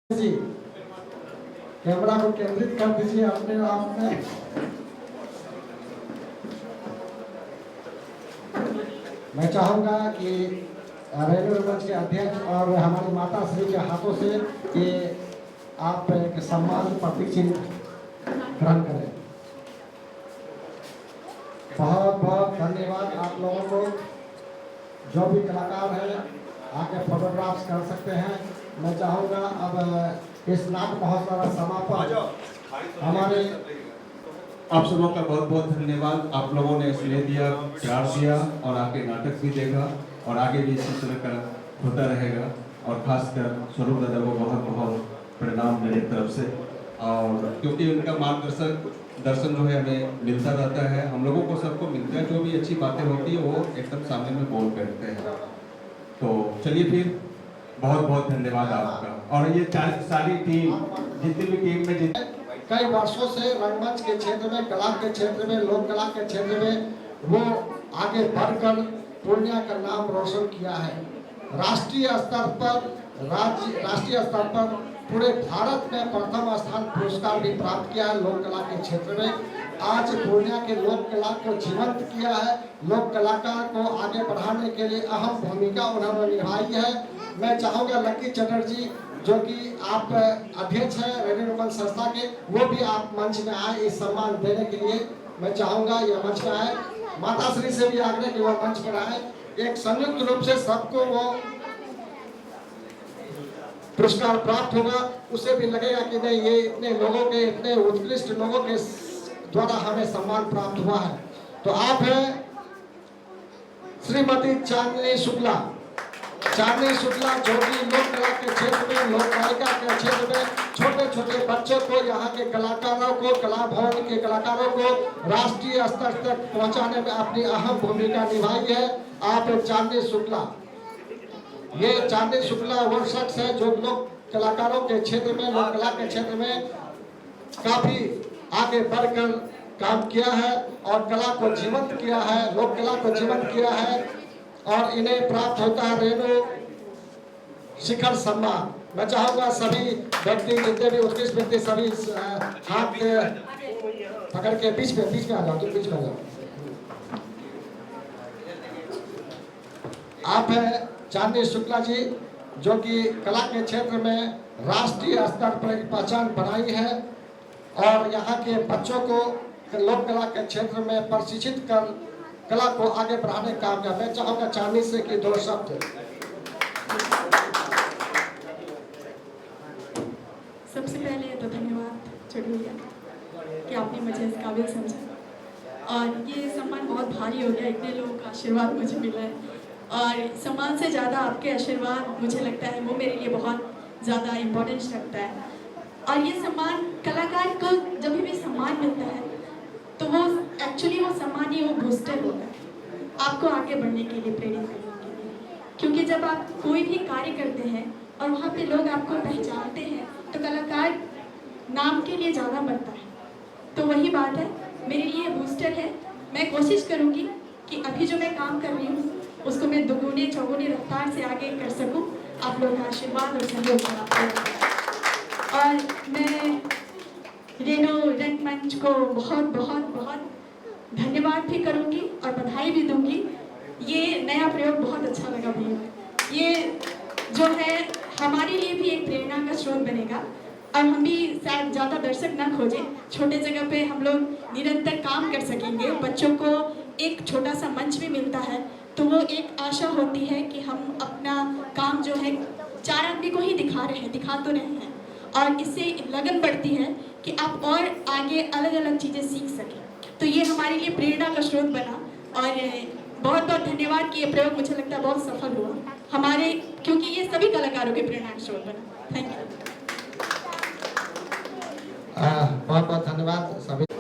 जी कैमरा को केंद्रित कर दीजिए अपने आप में। मैं चाहूंगा कि रेलवे मंच के अध्यक्ष और हमारी माता श्री के हाथों से ये आप एक सम्मान प्रतीक चिन्ह ग्रहण करें। बहुत बहुत धन्यवाद आप लोगों को। जो भी कलाकार हैं आके फोटोग्राफ्स कर सकते हैं। मैं चाहूँगा अब इस नाट्य महोत्सव का समापन हमारे आप सबों का बहुत बहुत धन्यवाद। आप लोगों ने स्नेह दिया, प्यार दिया और आके नाटक भी देखा, और आगे भी इसी तरह का होता रहेगा। और खासकर स्वरूप दादा को बहुत बहुत प्रणाम मेरी तरफ से, और क्योंकि उनका दर्शन जो है हमें मिलता रहता है, हम लोगों को सबको मिलता है। जो भी अच्छी बातें होती है वो एकदम सामने में बोल करते हैं। तो चलिए फिर बहुत बहुत धन्यवाद आपका। और ये सारी टीम, जितनी भी टीम में कई वर्षों से रंगमंच के क्षेत्र में, कला के क्षेत्र में, लोक कला के क्षेत्र में वो आगे बढ़कर पूर्णिया का नाम रोशन किया है। राष्ट्रीय स्तर पर पूरे भारत में प्रथम स्थान पुरस्कार भी प्राप्त किया है लोक कला के क्षेत्र में। आज पूर्णिया के लोक कला को जीवंत किया है। लोक कलाकार को आगे बढ़ाने के लिए अहम भूमिका उन्होंने निभाई है। मैं चाहूँगा लक्की चटर्जी जो कि आप अध्यक्ष हैं रेडियो रूपन संस्था के, वो भी आप मंच में आए इस सम्मान देने के लिए। मैं चाहूँगा ये मंच में आए। माता श्री से भी आग्रह कि वो मंच पर आए। एक संयुक्त रूप से सबको वो पुरस्कार प्राप्त होगा, उसे भी लगेगा कि नहीं ये इतने लोगों के, इतने उत्कृष्ट लोगों के द्वारा हमें सम्मान प्राप्त हुआ है। तो आप हैं श्रीमती चांदनी शुक्ला जो कि लोक कला के क्षेत्र में, लोक गायिका के क्षेत्र में छोटे छोटे बच्चों को, यहाँ के कलाकारों को, कला भवन के कलाकारों को राष्ट्रीय स्तर तक पहुँचाने में अपनी अहम भूमिका निभाई है। आप चांदनी शुक्ला, ये चांदनी शुक्ला वो शख्स है जो लोक कलाकारों के क्षेत्र में, लोक कला के क्षेत्र में काफी आगे बढ़कर काम किया है और कला को जीवंत किया है, लोक कला को जीवंत किया है। और इन्हें प्राप्त होता है रेणु शिखर सम्मान। मैं चाहूँगा सभी व्यक्ति, जितने भी उत्कृष्ट व्यक्ति, सभी हाथ पकड़ के बीच में आ जाओ, तुम बीच में आ जाओ। आप हैं चांदनी शुक्ला जी जो कि कला के क्षेत्र में राष्ट्रीय स्तर पर एक पहचान बनाई है और यहाँ के बच्चों को लोक कला के क्षेत्र में प्रशिक्षित कर कला को आगे बढ़ाने का काम किया। मैं चाहूँगा चांदनी से कि दो शब्द। सबसे पहले तो धन्यवाद चढ़ूया कि आपने मुझे इस काबिल समझा, और ये सम्मान बहुत भारी हो गया। इतने लोगों का आशीर्वाद मुझे मिला है, और सम्मान से ज़्यादा आपके आशीर्वाद मुझे लगता है वो मेरे लिए बहुत ज़्यादा इम्पोर्टेंस रखता है। और ये सम्मान कलाकार को जब भी सम्मान मिलता है तो वो एक्चुअली वो सम्मान ही वो बूस्टर होता है आपको आगे बढ़ने के लिए, प्रेरित करने के लिए। क्योंकि जब आप कोई भी कार्य करते हैं और वहाँ पे लोग आपको पहचानते हैं तो कलाकार नाम के लिए ज़्यादा बढ़ता है। तो वही बात है, मेरे लिए बूस्टर है। मैं कोशिश करूँगी कि अभी जो मैं काम कर रही हूँ उसको मैं दोगुने चौगुने रफ्तार से आगे कर सकूँ। आप लोगों का आशीर्वाद और सहयोग प्राप्त हो। और मैं रेनो रंगमंच को बहुत बहुत बहुत धन्यवाद भी करूंगी और बधाई भी दूंगी। ये नया प्रयोग बहुत अच्छा लगा भैया। ये जो है हमारे लिए भी एक प्रेरणा का स्रोत बनेगा और हम भी शायद ज़्यादा दर्शक ना खोजें, छोटे जगह पे हम लोग निरंतर काम कर सकेंगे। बच्चों को एक छोटा सा मंच भी मिलता है तो वो एक आशा होती है कि हम अपना काम जो है 4 आदमी को ही दिखा तो रहे हैं और इससे लगन बढ़ती है कि आप और आगे अलग अलग चीज़ें सीख सकें। तो ये हमारे लिए प्रेरणा का स्रोत बना और बहुत बहुत धन्यवाद कि ये प्रयोग मुझे लगता है बहुत सफल हुआ हमारे, क्योंकि ये सभी कलाकारों के प्रेरणा का स्रोत बना। Thank you. बहुत बहुत धन्यवाद सभी।